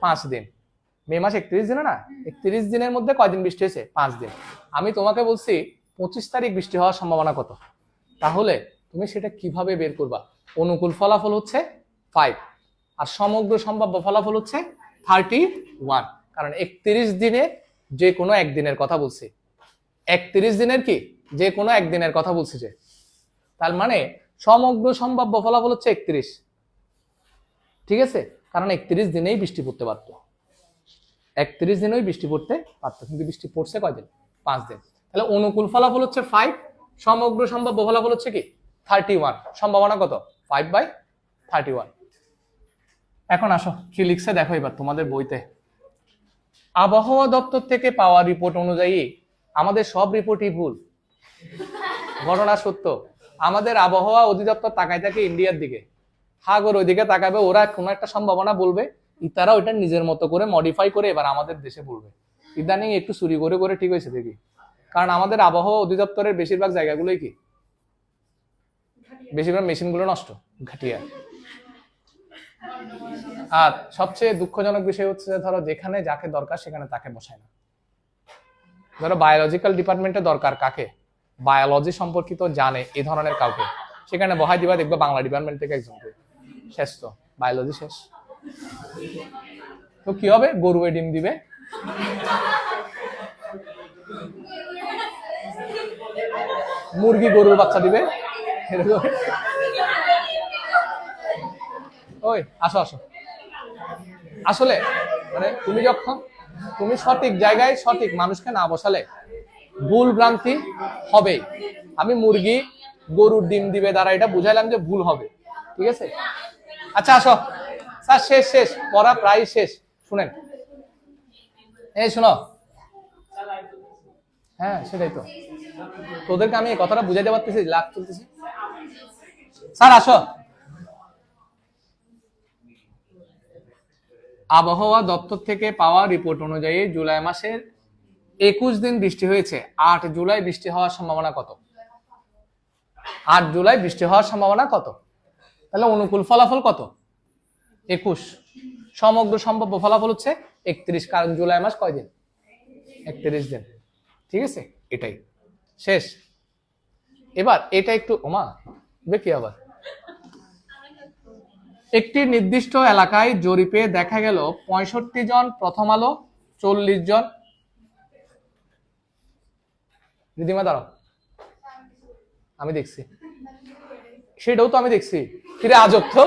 5 দিন। মে মাস 31 দিনে না, 31 দিনের মধ্যে কয় দিন বৃষ্টি হয়েছে? 5 দিন। আমি তোমাকে বলছি 25 তারিখ বৃষ্টি হওয়ার সম্ভাবনা কত? তাহলে তুমি সেটা কিভাবে বের করবা? অনুকূল ফলাফল হচ্ছে 5 আর সমগ্র সম্ভাব্য ফলাফল হচ্ছে 31। কারণ 31 দিনের যে কোনো একদিনের কথা বলছি। 31 দিনের কি যে কোনো একদিনের কথা বলছি যে, তার মানে সমগ্র সম্ভাব্য ফলাফল হচ্ছে 31। ঠিক আছে, কারণ 31 দিনেই বৃষ্টি পড়তে পারতো, 31 দিনেই বৃষ্টি পড়তে পারতো, কিন্তু বৃষ্টি পড়ছে কয়দিন? 5 দিন। তাহলে অনুকূল ফলাফল হচ্ছে 5, সমগ্র সম্ভাব্য ফলাফল হচ্ছে কি 31। সম্ভাবনা কত? 5/31। এখন আসো কি লিখছে দেখো এবার তোমাদের বইতে। আবহাওয়া দপ্তর থেকে পাওয়া রিপোর্ট অনুযায়ী, আমাদের সব রিপোর্টই ভুল, ঘটনা সত্য। আমাদের আবহাওয়া অধিদপ্তর তাকায় থাকে ইন্ডিয়ার দিকে, সাগর ওইদিকে তাকাবে, ওরা কোনো একটা সম্ভাবনা বলবে, তারা ওইটা নিজের মতো করে মডিফাই করে এবার আমাদের দেশে বলবে। ইদানিং একটু চুরি করে করে ঠিক হয়েছে দেখি, কারণ আমাদের আবহাওয়া অধিদপ্তরের বেশিরভাগ জায়গাগুলোই কি, বেশিরভাগ মেশিনগুলো নষ্ট, ঘাটিয়া। আর সবচেয়ে দুঃখজনক বিষয় হচ্ছে ধরো যেখানে যাকে দরকার সেখানে তাকে বসায় না। ধরো বায়োলজিক্যাল ডিপার্টমেন্টে দরকার কাকে, বায়োলজি সম্পর্কিত জানে এই ধরনের কাউকে, সেখানে বহাই দিবা, দেখবে বাংলা ডিপার্টমেন্ট থেকে একজনকে, শেষ তো, বায়োলজি শেষ। তো কি হবে? গরুয়ে ডিম দিবে, মুরগি গরুর বাচ্চা দিবে, ওই আসো আসো। আসলে মানে তুমি সঠিক জায়গায় সঠিক মানুষকে না বসালে ভুল ভ্রান্তি হবেই। আমি মুরগি গরুর ডিম দিবে দ্বারা এটা বুঝাইলাম যে ভুল হবে, ঠিক আছে? আচ্ছা আসো স্যার, শেষ পড়া প্রায় শেষ। শুনেন, এই শোনো, হ্যাঁ সেটাই তো, তোদেরকে আমি এই কথাটা বুঝাইতে পারতেছি, লাভ চলতেছি। স্যার আসো। আবহাওয়া দপ্তর থেকে পাওয়া রিপোর্ট অনুযায়ী জুলাই মাসের 21 দিন বৃষ্টি হয়েছে। 8 জুলাই বৃষ্টি হওয়ার সম্ভাবনা কত? 8 জুলাই বৃষ্টি হওয়ার সম্ভাবনা কত? তাহলে অনুকূল ফলাফল কত? 21। সমগ্র সম্ভাব্য ফলাফল হচ্ছে 31, কারণ জুলাই মাস কয় দিন? 31 দিন। ঠিক আছে, এটাই শেষ। এবার এটা একটু ওমা কি আবার, একটি নির্দিষ্ট এলাকায় জরিপে দেখা গেল 65 জন প্রথম আলো, 40 জন, রিদিমা দাঁড়াও, আমি দেখছি, সেটাও তো আমি দেখছি, ফিরে আজব তো,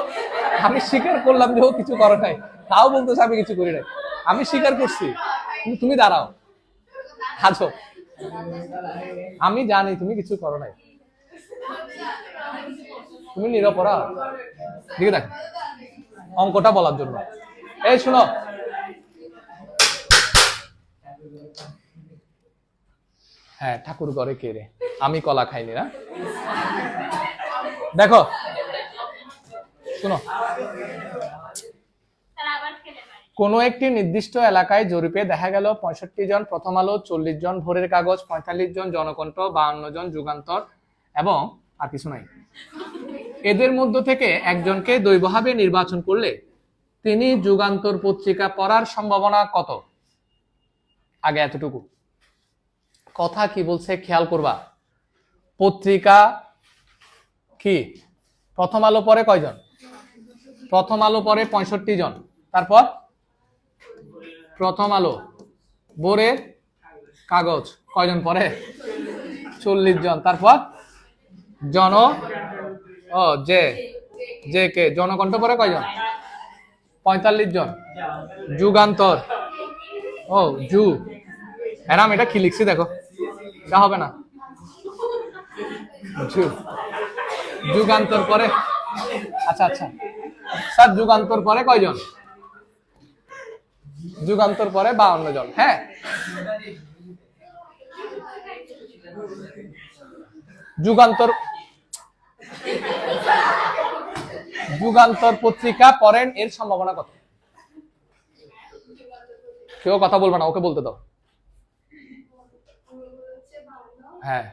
আমি স্বীকার করলাম যে ও কিছু করে নাই, তাও বলতেছে আমি কিছু করি নাই, আমি স্বীকার করছি, কিন্তু তুমি দাঁড়াও, আজব, আমি জানি তুমি কিছু করো নাই, তুমি নিরপরাধ। ঠিক আছে, অঙ্কটা বলার জন্য। এই শুনো, হ্যাঁ ঠাকুর ঘরে কে রে, আমি কলা খাইনি না। দেখো শুনো, কোন একটি নির্দিষ্ট এলাকায় জরিপে দেখা গেল 65 জন প্রথম আলো, 40 জন ভোরের কাগজ, 45 জন জনকণ্ঠ, 52 জন যুগান্তর এবং আর কিছু নাই। এদের মধ্য থেকে একজনকে দৈবভাবে নির্বাচন করলে তিনি যুগান্তর পত্রিকা পড়ার সম্ভাবনা কত? আগে এতটুকু কথা কি বলছে খেয়াল করবা। পত্রিকা কি প্রথম আলো পরে কয়জন? প্রথম আলো পরে 65 জন, তারপর প্রথম আলো, ভোরের কাগজ কয়জন পরে? 40 জন, তারপর জন ও যে কে জনকণ্ঠ পরে কয়জন? 45 জন, যুগান্তর ও জু, এরাম এটা কি লিখছি দেখো, এটা হবে না, যুগান্তর পরে, আচ্ছা স্যার যুগান্তর পরে কয়জন? যুগান্তর পরে 52 জন। হ্যাঁ যুগান্তর পত্রিকা পড়েন, এর সম্ভাবনা কত? কেউ কথা বলবে না, ওকে বলতে দাও। হ্যাঁ,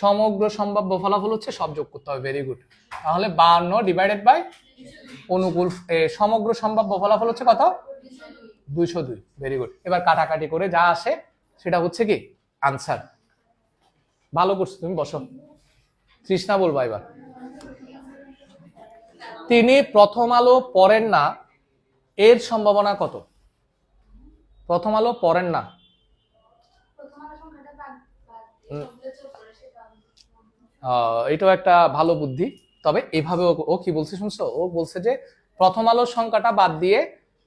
সমগ্র সম্ভাব্য ফলাফল হচ্ছে সব যোগ করতে হবে, ভেরি গুড। তাহলে 52 ডিভাইডেড বাই অনুকূল, সমগ্র সম্ভাব্য ফলাফল হচ্ছে কত? 202, ভেরি গুড। এবার কাটাকাটি করে যা আসে সেটা হচ্ছে কি আনসার। ভালো করছো তুমি, বসো। তৃষ্ণা বলবা এবার। তিনি প্রথম আলো পড়েন না, এর সম্ভাবনা কত? প্রথম আলো পরের না। এটাও একটা ভালো বুদ্ধি, তবে এভাবে ও কি বলছে শুনছো, ও বলছে যে প্রথম আলোর সংখ্যাটা বাদ দিয়ে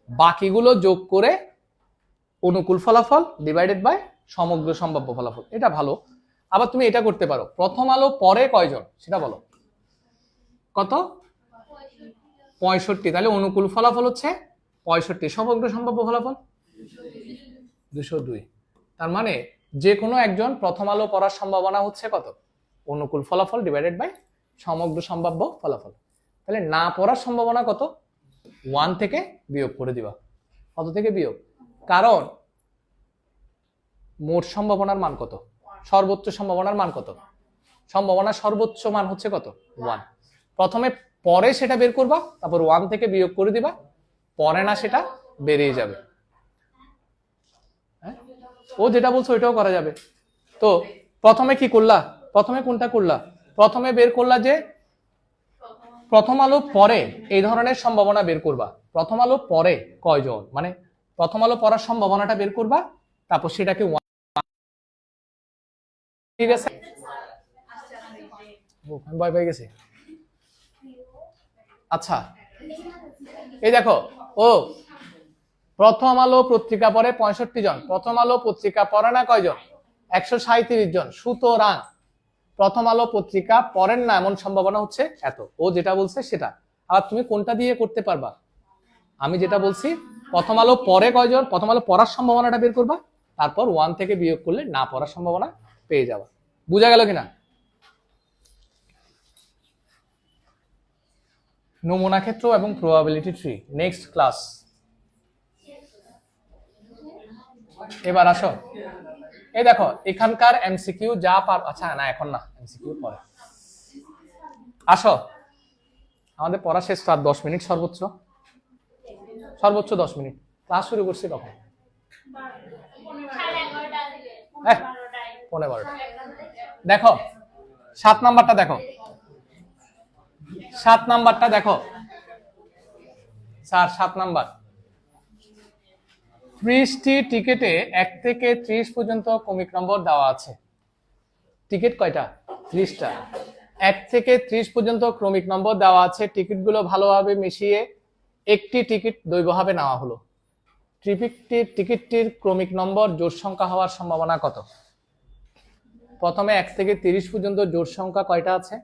বাকিগুলো যোগ করে অনুকূল ফলাফল ডিভাইডেড বাই সমগ্র সম্ভাব্য ফলাফল, এটা ভালো। আবার তুমি এটা করতে পারো, প্রথম আলো পরে কয়জন সেটা বলো, কত? 65, তাহলে অনুকূল ফলাফল হচ্ছে 65, সমগ্র সম্ভাব্য ফলাফল 202। তার মানে যে কোনো একজন প্রথম আলো পড়ার সম্ভাবনা হচ্ছে কত? অনুকূল ফলাফল ডিভাইডেড বাই সমগ্র সম্ভাব্য ফলাফল। তাহলে না পড়ার সম্ভাবনা কত? 1 থেকে বিয়োগ করে দিবা। কত থেকে বিয়োগ? কারণ মোট সম্ভাবনার মান কত? সর্বোচ্চ সম্ভাবনার মান কত? সম্ভাবনার সর্বোচ্চ মান হচ্ছে কত? 1। প্রথমে পরে সেটা বের করবা, তারপর 1 থেকে বিয়োগ করে দিবা, পরে না সেটা বেরিয়ে যাবে। ও যেটা বলছো ওইটাও করা যাবে। তো প্রথমে কি করলা? প্রথমে কোনটা করলা? প্রথমে বের করলা যে প্রথম আলো পরে এই ধরনের সম্ভাবনা বের করবা। প্রথম আলো পরে কয়জন, মানে প্রথম আলো পড়ার সম্ভাবনাটা বের করবা, তারপর সেটাকে ঠিক আছে, ভয় পেয়ে গেছি। আচ্ছা এই দেখো, ও প্রথম আলো পত্রিকা পড়ে 65 জন, প্রথম আলো পত্রিকা পড়ে না কয়জন? 137 জন। সুতরাং প্রথম আলো পত্রিকা পড়েন না এমন সম্ভাবনা হচ্ছে এত। ও যেটা বলছে সেটা। আর তুমি কোনটা দিয়ে করতে পারবা? আমি যেটা বলছি, প্রথম আলো পরে কয়জন, প্রথম আলো পড়ার সম্ভাবনাটা বের করবা, তারপর 1 থেকে বিয়োগ করলে না পড়ার সম্ভাবনা পেয়ে যাবা। বুঝা গেল কিনা? নমুনা ক্ষেত্র এবং প্রবাবিলিটি ট্রি নেক্সট ক্লাস। এবার আসো, এই দেখো এখানকার এমসিকিউ যা পার, আচ্ছা না এখন না, এমসিকিউ পরে। আসো, আমাদের পড়া শেষ রাত 10 মিনিট, সর্বোচ্চ 10 মিনিট। ক্লাস শুরু করছি কখন? 11:15। দেখো 7 নাম্বারটা দেখো, 7 নাম্বারটা দেখো স্যার, 7 নাম্বার। 30টি টিকেটে 1 থেকে 30 পর্যন্ত ক্রমিক নম্বর দেওয়া আছে। টিকিট কয়টা? 30টা। 1 থেকে 30 পর্যন্ত ক্রমিক নম্বর দেওয়া আছে। টিকিটগুলো ভালোভাবে মিশিয়ে একটি টিকিট দৈবভাবে নেওয়া হলো। টিকিটটির ক্রমিক নম্বর জোড় সংখ্যা হওয়ার সম্ভাবনা কত? প্রথমে 1 থেকে 30 পর্যন্ত জোড় সংখ্যা কয়টা আছে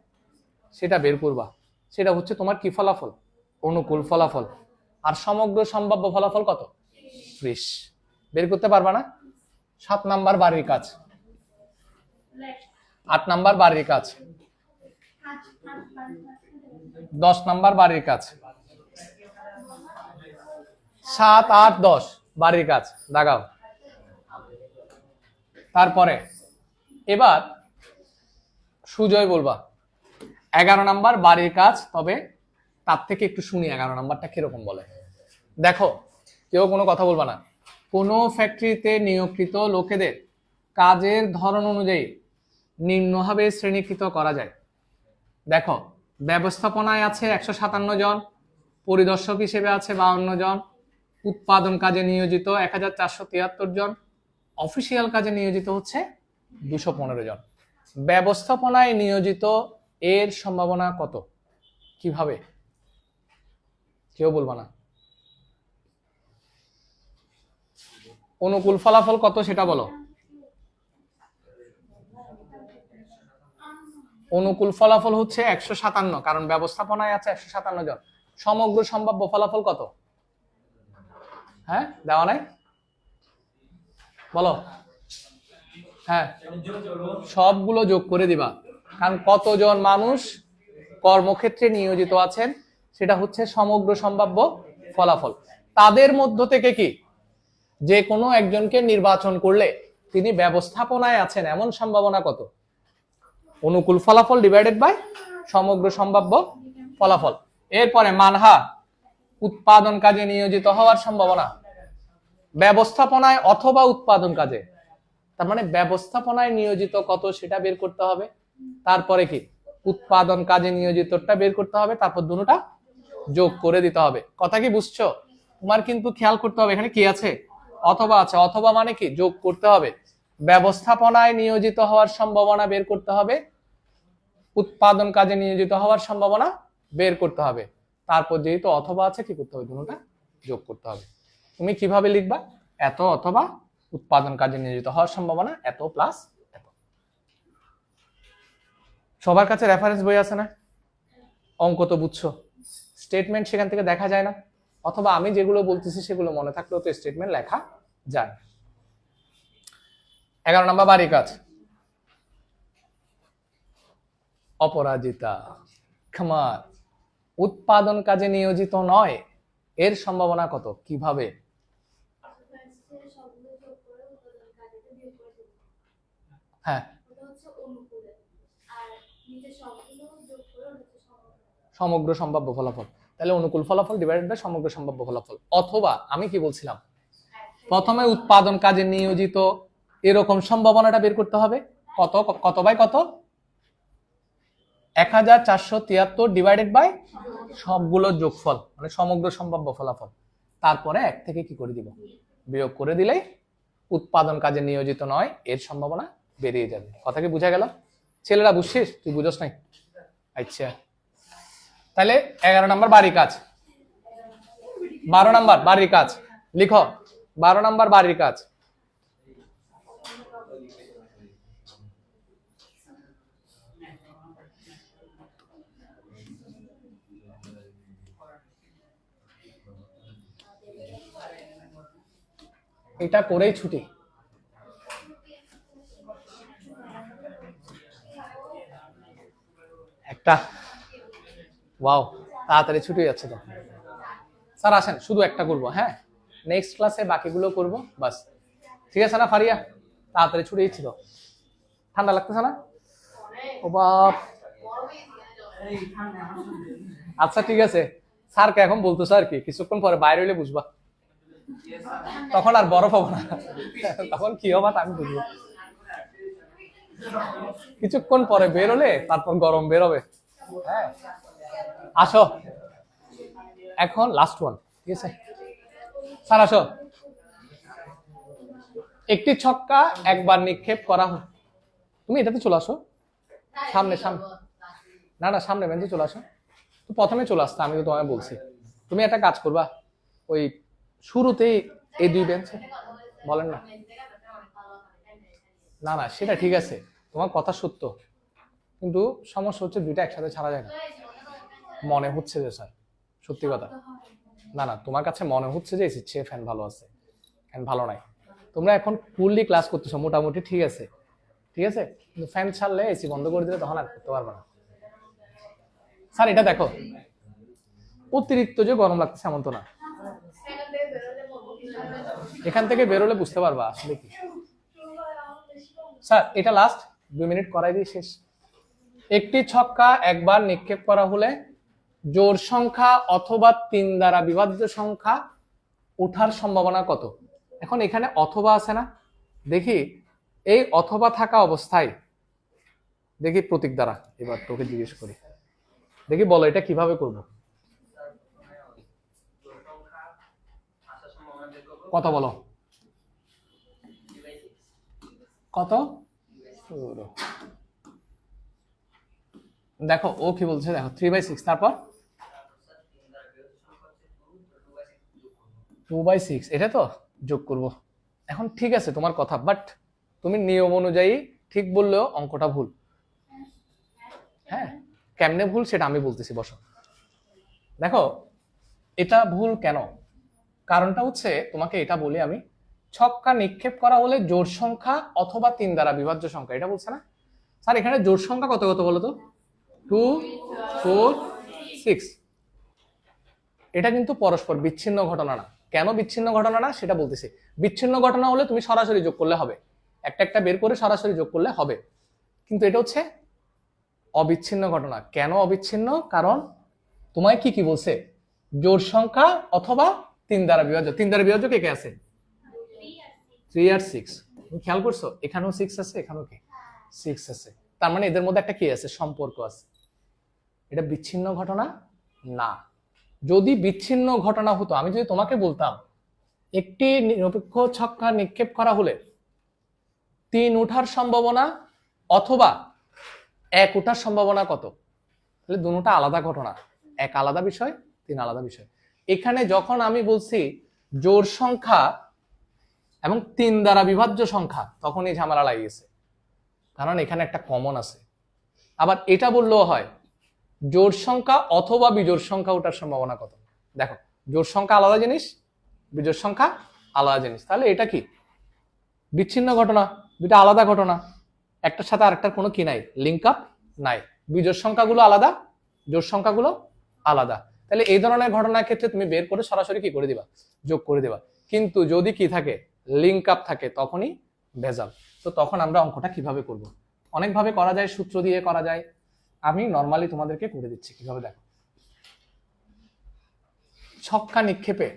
সেটা বের করবা। সেটা হচ্ছে তোমার কি ফলাফল? অনুকূল ফলাফল। আর সমগ্র সম্ভাব্য ফলাফল কত? 30। বের করতে পারবা না? 7 নাম্বার বাড়ির কাজ। 8 নাম্বার বাড়ির কাজ। 10 নাম্বার বাড়ির কাজ। 7, 8, 10 বাড়ির কাজ দাগাও। তারপরে এবার সুজয় বলবা 11 নাম্বার বাড়ির কাজ, তবে তার থেকে একটু শুনি 11 নাম্বারটা কিরকম বলে। দেখো, কেউ কোনো কথা বলবা না। কোনো ফ্যাক্টরিতে নিয়োগকৃত লোকেদের কাজের ধরন অনুযায়ী নিম্নভাবে শ্রেণীকৃত করা যায়। দেখো, ব্যবস্থাপনায় আছে 157 জন, পরিদর্শক হিসেবে আছে 52 জন, উৎপাদন কাজে নিয়োজিত 1473 জন, অফিসিয়াল কাজে নিয়োজিত হচ্ছে 215 জন। ব্যবস্থাপনায় নিয়োজিত এর সম্ভাবনা কত? কিভাবে? কেউ বলবা না। অনুকূল ফলাফল কত সেটা বলো। অনুকূল ফলাফল হচ্ছে 157, কারণ ব্যবস্থাপনায় আছে 157 জন। সমগ্র সম্ভাব্য ফলাফল কত? হ্যাঁ, দেওয়া নাই, বলো। হ্যাঁ, সবগুলো যোগ করে দিবা, কারণ কতজন মানুষ কর্মক্ষেত্রে নিয়োজিত আছেন সেটা হচ্ছে সমগ্র সম্ভাব্য ফলাফল। তাদের মধ্য থেকে কি যে কোনো একজনকে নির্বাচন করলে তিনি ব্যবস্থাপনায় আছেন এমন সম্ভাবনা কত? অনুকূল ফলাফল ডিভাইডেড বাই সমগ্র সম্ভাব্য ফলাফল। এরপরে মানহা, উৎপাদন কাজে নিয়োজিত হওয়ার সম্ভাবনা। ব্যবস্থাপনায় অথবা উৎপাদন কাজে, তার মানে ব্যবস্থাপনায় নিয়োজিত কত সেটা বের করতে হবে, তারপরে কি উৎপাদন কাজে নিয়োজিতটা বের করতে হবে, তারপর দুটোটা যোগ করে দিতে হবে। কথা কি বুঝছো? তোমার কিন্তু খেয়াল করতে হবে এখানে কি আছে, অথবা আছে, অথবা মানে কি যোগ করতে হবে, ব্যবস্থাপনায় নিয়োজিত হওয়ার সম্ভাবনা বের করতে হবে, উৎপাদন কাজে নিয়োজিত হওয়ার সম্ভাবনা বের করতে হবে, তারপর যেহেতু অথবা আছে কি করতে হবে, দুটোটা যোগ করতে হবে। তুমি কিভাবে লিখবা, এত অথবা উৎপাদন কাজে নিয়োজিত হওয়ার সম্ভাবনা এত প্লাস এত। সবার কাছে রেফারেন্স বই আছে না, অঙ্ক তো বুঝছো, স্টেটমেন্ট সেখান থেকে দেখা যায় না, অথবা আমি যেগুলো বলতেছি সেগুলো মনে থাকলেও তো স্টেটমেন্ট লেখা যায়। 11 নম্বর বাড়ি কাজ, অপরাজিতা খামার উৎপাদন কাজে নিয়োজিত নয়, এর সম্ভাবনা কত, কিভাবে? হ্যাঁ, সমগ্র সম্ভাব্য ফলাফল, তাহলে অনুকূল ফলাফল ডিভাইডেড বাই সমগ্র সম্ভাব্য ফলাফল। অথবা আমি কি বলছিলাম, প্রথমে উৎপাদন কাজে নিয়োজিত এরকম সম্ভাবনাটা বের করতে হবে, কত কত বাই কত, 1473 ডিভাইডেড বাই সবগুলোর যোগফল, মানে সমগ্র সম্ভাব্য ফলাফল, তারপরে 1 থেকে কি করে দিব, বিয়োগ করে দিলেই উৎপাদন কাজে নিয়োজিত নয় এর সম্ভাবনা বেরিয়ে যাবে। কথা কি বোঝা গেল? ছেলেরা বুঝছিস, তুই বুঝস নাই? আচ্ছা, তাহলে 11 নম্বর বাড়ির কাজ, 12 নম্বর বাড়ির কাজ লিখো, 12 নম্বর বাড়ির কাজ। এটা করেই ছুটি, একটা ওয়াও, তাড়াতাড়ি ছুটি যাচ্ছে তো। স্যার আসেন, শুধু একটা করবো, হ্যাঁ নেক্সট ক্লাসে বাকিগুলো করব বাস, ঠিক আছে না ফারিয়া? তাড়াতাড়ি ছুটি ছিল, ঠান্ডা লাগতেছে না? ও বাপ, আচ্ছা ঠিক আছে, স্যারকে এখন বলতেছো আর কি, কিছুক্ষণ পরে বাইরে হইলে বুঝবা, তখন আর বরফ হবো না, তখন কি হবা আমি বুঝবো, কিছুক্ষণ পরে বের হলে তারপর গরম বের হবে। হ্যাঁ আসো, এখন লাস্ট ওয়ান, ঠিক আছে স্যার আসো। একটি ছক্কা একবার নিক্ষেপ করা হয়, তুমি এটাতে চলে আসো, সামনে সামনে, না না সামনে বেঞ্চে চলে আসো, তো প্রথমে চলে আসতে, আমি তো তোমায় বলছি, তুমি একটা কাজ করবা, ওই শুরুতেই এই 2 বেঞ্চে বলেন না, না না সেটা ঠিক আছে, তোমার কথা সত্য, কিন্তু সমস্যা হচ্ছে 2টা একসাথে ছাড়া যায় না, মনে হচ্ছে যে স্যার সত্যি কথা, না না তোমার কাছে মনে হচ্ছে যে এসির চেয়ে ফ্যান ভালো আছে, ফ্যান ভালো নাই, তোমরা এখন ফুললি ক্লাস করতেছো মোটামুটি ঠিক আছে, ঠিক আছে, কিন্তু ফ্যান ছাড়লে এসি বন্ধ করে দিলে তখন আর করতে পারবে না। স্যার এটা দেখো, অতিরিক্ত যে গরম লাগতেছে এমন তো না, এখান থেকে বেরোলে বুঝতে পারবা আসলে কি। স্যার এটা লাস্ট 2 মিনিট করাই দিই, শেষ। একটি ছক্কা একবার নিক্ষেপ করা হলে জোড় সংখ্যা অথবা 3 দ্বারা বিভাজ্য সংখ্যা ওঠার সম্ভাবনা কত? এখন এখানে অথবা আছে না, দেখি এই অথবা থাকা অবস্থায় দেখি প্রতীক দ্বারা, এবার তোকে জিজ্ঞেস করি, দেখি বলো এটা কিভাবে করব, কত বলো, কত? দেখো ও কি বলছে, দেখো 3/6, তারপর 2/6, এটা তো যোগ করব। এখন ঠিক আছে তোমার কথা, বাট তুমি নিয়ম অনুযায়ী ঠিক বললেও অঙ্কটা ভুল। হ্যাঁ কেমনে ভুল সেটা আমি বলতেছি, বসো। দেখো এটা ভুল কেন, কারণটা হচ্ছে তোমাকে এটা বলি আমি, ছক্কা নিক্ষেপ করা হলে জোড় সংখ্যা অথবা 3 দ্বারা বিভাজ্য সংখ্যা, এটা বলছে না স্যার, এখানে জোড় সংখ্যা কত কত বলো তো, 2 4 6, এটা কিন্তু পরস্পর বিচ্ছিন্ন ঘটনা না। কেন বিচ্ছিন্ন ঘটনা না সেটা বলতেছি, বিচ্ছিন্ন ঘটনা হলে তুমি সরাসরি যোগ করলে হবে, একটা একটা বের করে সরাসরি যোগ করলে হবে, কিন্তু এটা হচ্ছে অবিচ্ছিন্ন ঘটনা। কেন অবিচ্ছিন্ন? কারণ তোমায় কি কি বলছে, জোড় সংখ্যা অথবা 3 দ্বারা বিভাজ্য, 3 দ্বারা বিভাজ্য কে কে আছে, 3 আর 6, তুমি খেয়াল করছো এখানেও 6 আছে এখানেও কি 6 আছে, তার মানে এদের মধ্যে একটা কি আছে, সম্পর্ক আছে। এটা বিচ্ছিন্ন ঘটনা না। যদি বিচ্ছিন্ন ঘটনা হতো, আমি যদি তোমাকে বলতাম একটি নিরপেক্ষ ছক্কা নিক্ষেপ করা হলে 3 ওঠার সম্ভাবনা অথবা 1 ওঠার সম্ভাবনা কত? তাহলে দুটোটা আলাদা ঘটনা, 1 আলাদা বিষয়, 3 আলাদা বিষয়। এখানে যখন আমি বলছি জোড় সংখ্যা এবং 3 দ্বারা বিভাজ্য সংখ্যা, তখন এই ঝামেলা লাগিয়েছে, কারণ এখানে একটা কমন আছে। আবার এটা বললেও হয় জোড় সংখ্যা অথবা বিজোড় সংখ্যা ওঠার সম্ভাবনা কত। দেখো, জোড় সংখ্যা আলাদা জিনিস, বিজোড় সংখ্যা আলাদা জিনিস। তাহলে এটা কি বিচ্ছিন্ন ঘটনা, দুটা আলাদা ঘটনা, একটার সাথে আরেকটার কোনো কি নাই, লিঙ্ক আপ নাই। বিজোড় সংখ্যাগুলো আলাদা, জোড় সংখ্যাগুলো আলাদা। তাহলে এই ধরনের ঘটনার ক্ষেত্রে তুমি বের করে সরাসরি কি করে দিবা, যোগ করে দিবা। কিন্তু যদি কি থাকে, লিঙ্ক আপ থাকে, তখনই ভেজাল। তো তখন আমরা অঙ্কটা কিভাবে করব? অনেকভাবে করা যায়, সূত্র দিয়ে করা যায়। আমি নর্মালি তোমাদেরকে করে দিচ্ছি কিভাবে। দেখো, ছক্কা নিক্ষেপে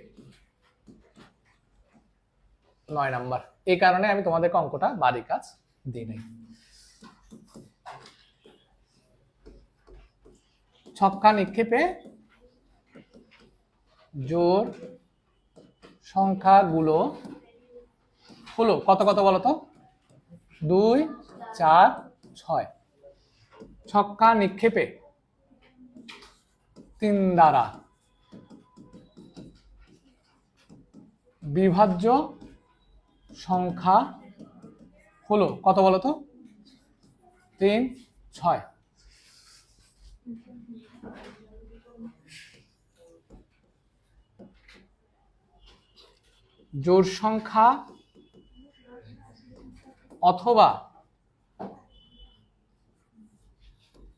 9 নাম্বার, এই কারণে আমি তোমাদেরকে অঙ্কটা বাড়ি কাজ দিই নাই। ছক্কা নিক্ষেপে জোড় সংখ্যাগুলো হলো কত কত বলতো? 2, 4, 6। ছক্কা নিক্ষেপে 3 দ্বারা বিভাজ্য সংখ্যা হলো কত বলতো? 3, 6। জোড় সংখ্যা অথবা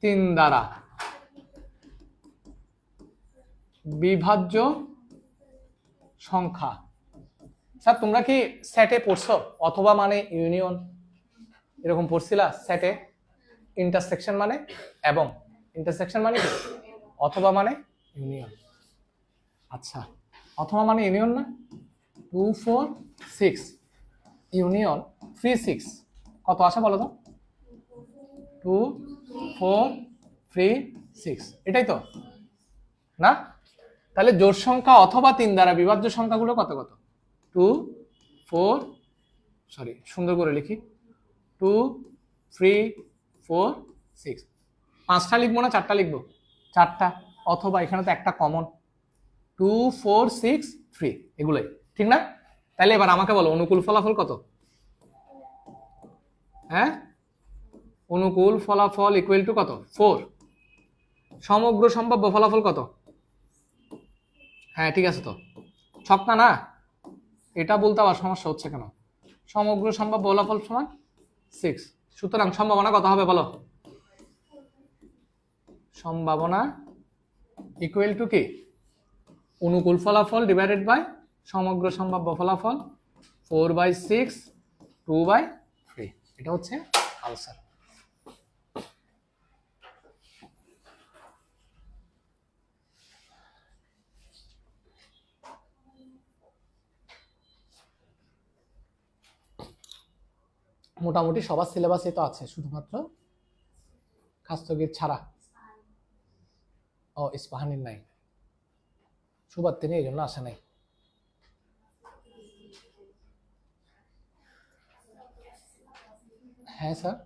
3 দ্বারা বিভাজ্য সংখ্যা। স্যার তোমরা কি সেটে পড়ছো? অথবা মানে ইউনিয়ন এরকম পড়ছিলা? সেটে ইন্টারসেকশন মানে এবং, ইন্টারসেকশন মানে কি? অথবা মানে ইউনিয়ন। আচ্ছা, অথবা মানে ইউনিয়ন না? 2, 4, 6 ইউনিয়ন 3, 6 কত আসে বলো তো? 2, 4, 3, 6, এটাই তো না? তাহলে জোড় সংখ্যা অথবা 3 দ্বারা বিভাজ্য সংখ্যাগুলো কত কত? 2, 4, সরি সুন্দর করে লিখি, 2, 3, 4, 6। 5টা লিখবো না 4টা লিখবো? 4টা। অথবা এখানে তো একটা কমন, 2, 4, 6, 3, এগুলোই ঠিক না? তাহলে এবার আমাকে বলো অনুকূল ফলাফল কত? হ্যাঁ, অনুকূল ফলাফল ইকুয়াল টু কত? 4। সমগ্র সম্ভাব্য ফলাফল কত? হ্যাঁ ঠিক আছে, তো ছক্কা না, এটা বলতে আবার সমস্যা হচ্ছে কেন? সমগ্র সম্ভাব্য ফলাফল সমান 6। সুতরাং সম্ভাবনা কত হবে বলো? সম্ভাবনা ইকুয়াল টু কি? অনুকূল ফলাফল ডিভাইডেড বাই সমগ্র সম্ভাব্য ফলাফল, 4/6, 2/3। এটা হচ্ছে আনসার। মোটামুটি সবার সিলেবাসে তো আছে, শুধুমাত্র খাস্তগীর ছাড়া। ও ইস্পাহানির নাই, সুবাদ তিনি এই জন্য আসে নাই। হ্যাঁ স্যার,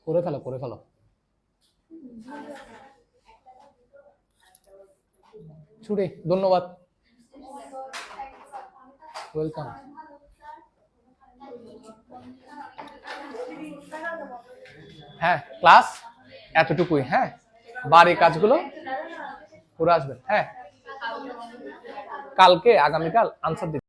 করে ফেলো করে ফেলো। ছুটে ধন্যবাদ, ওয়েলকাম। হ্যাঁ ক্লাস এতটুকুই। হ্যাঁ, বাড়ির কাজগুলো করে আসবেন। হ্যাঁ, কালকে আগামীকাল আনসার দিতে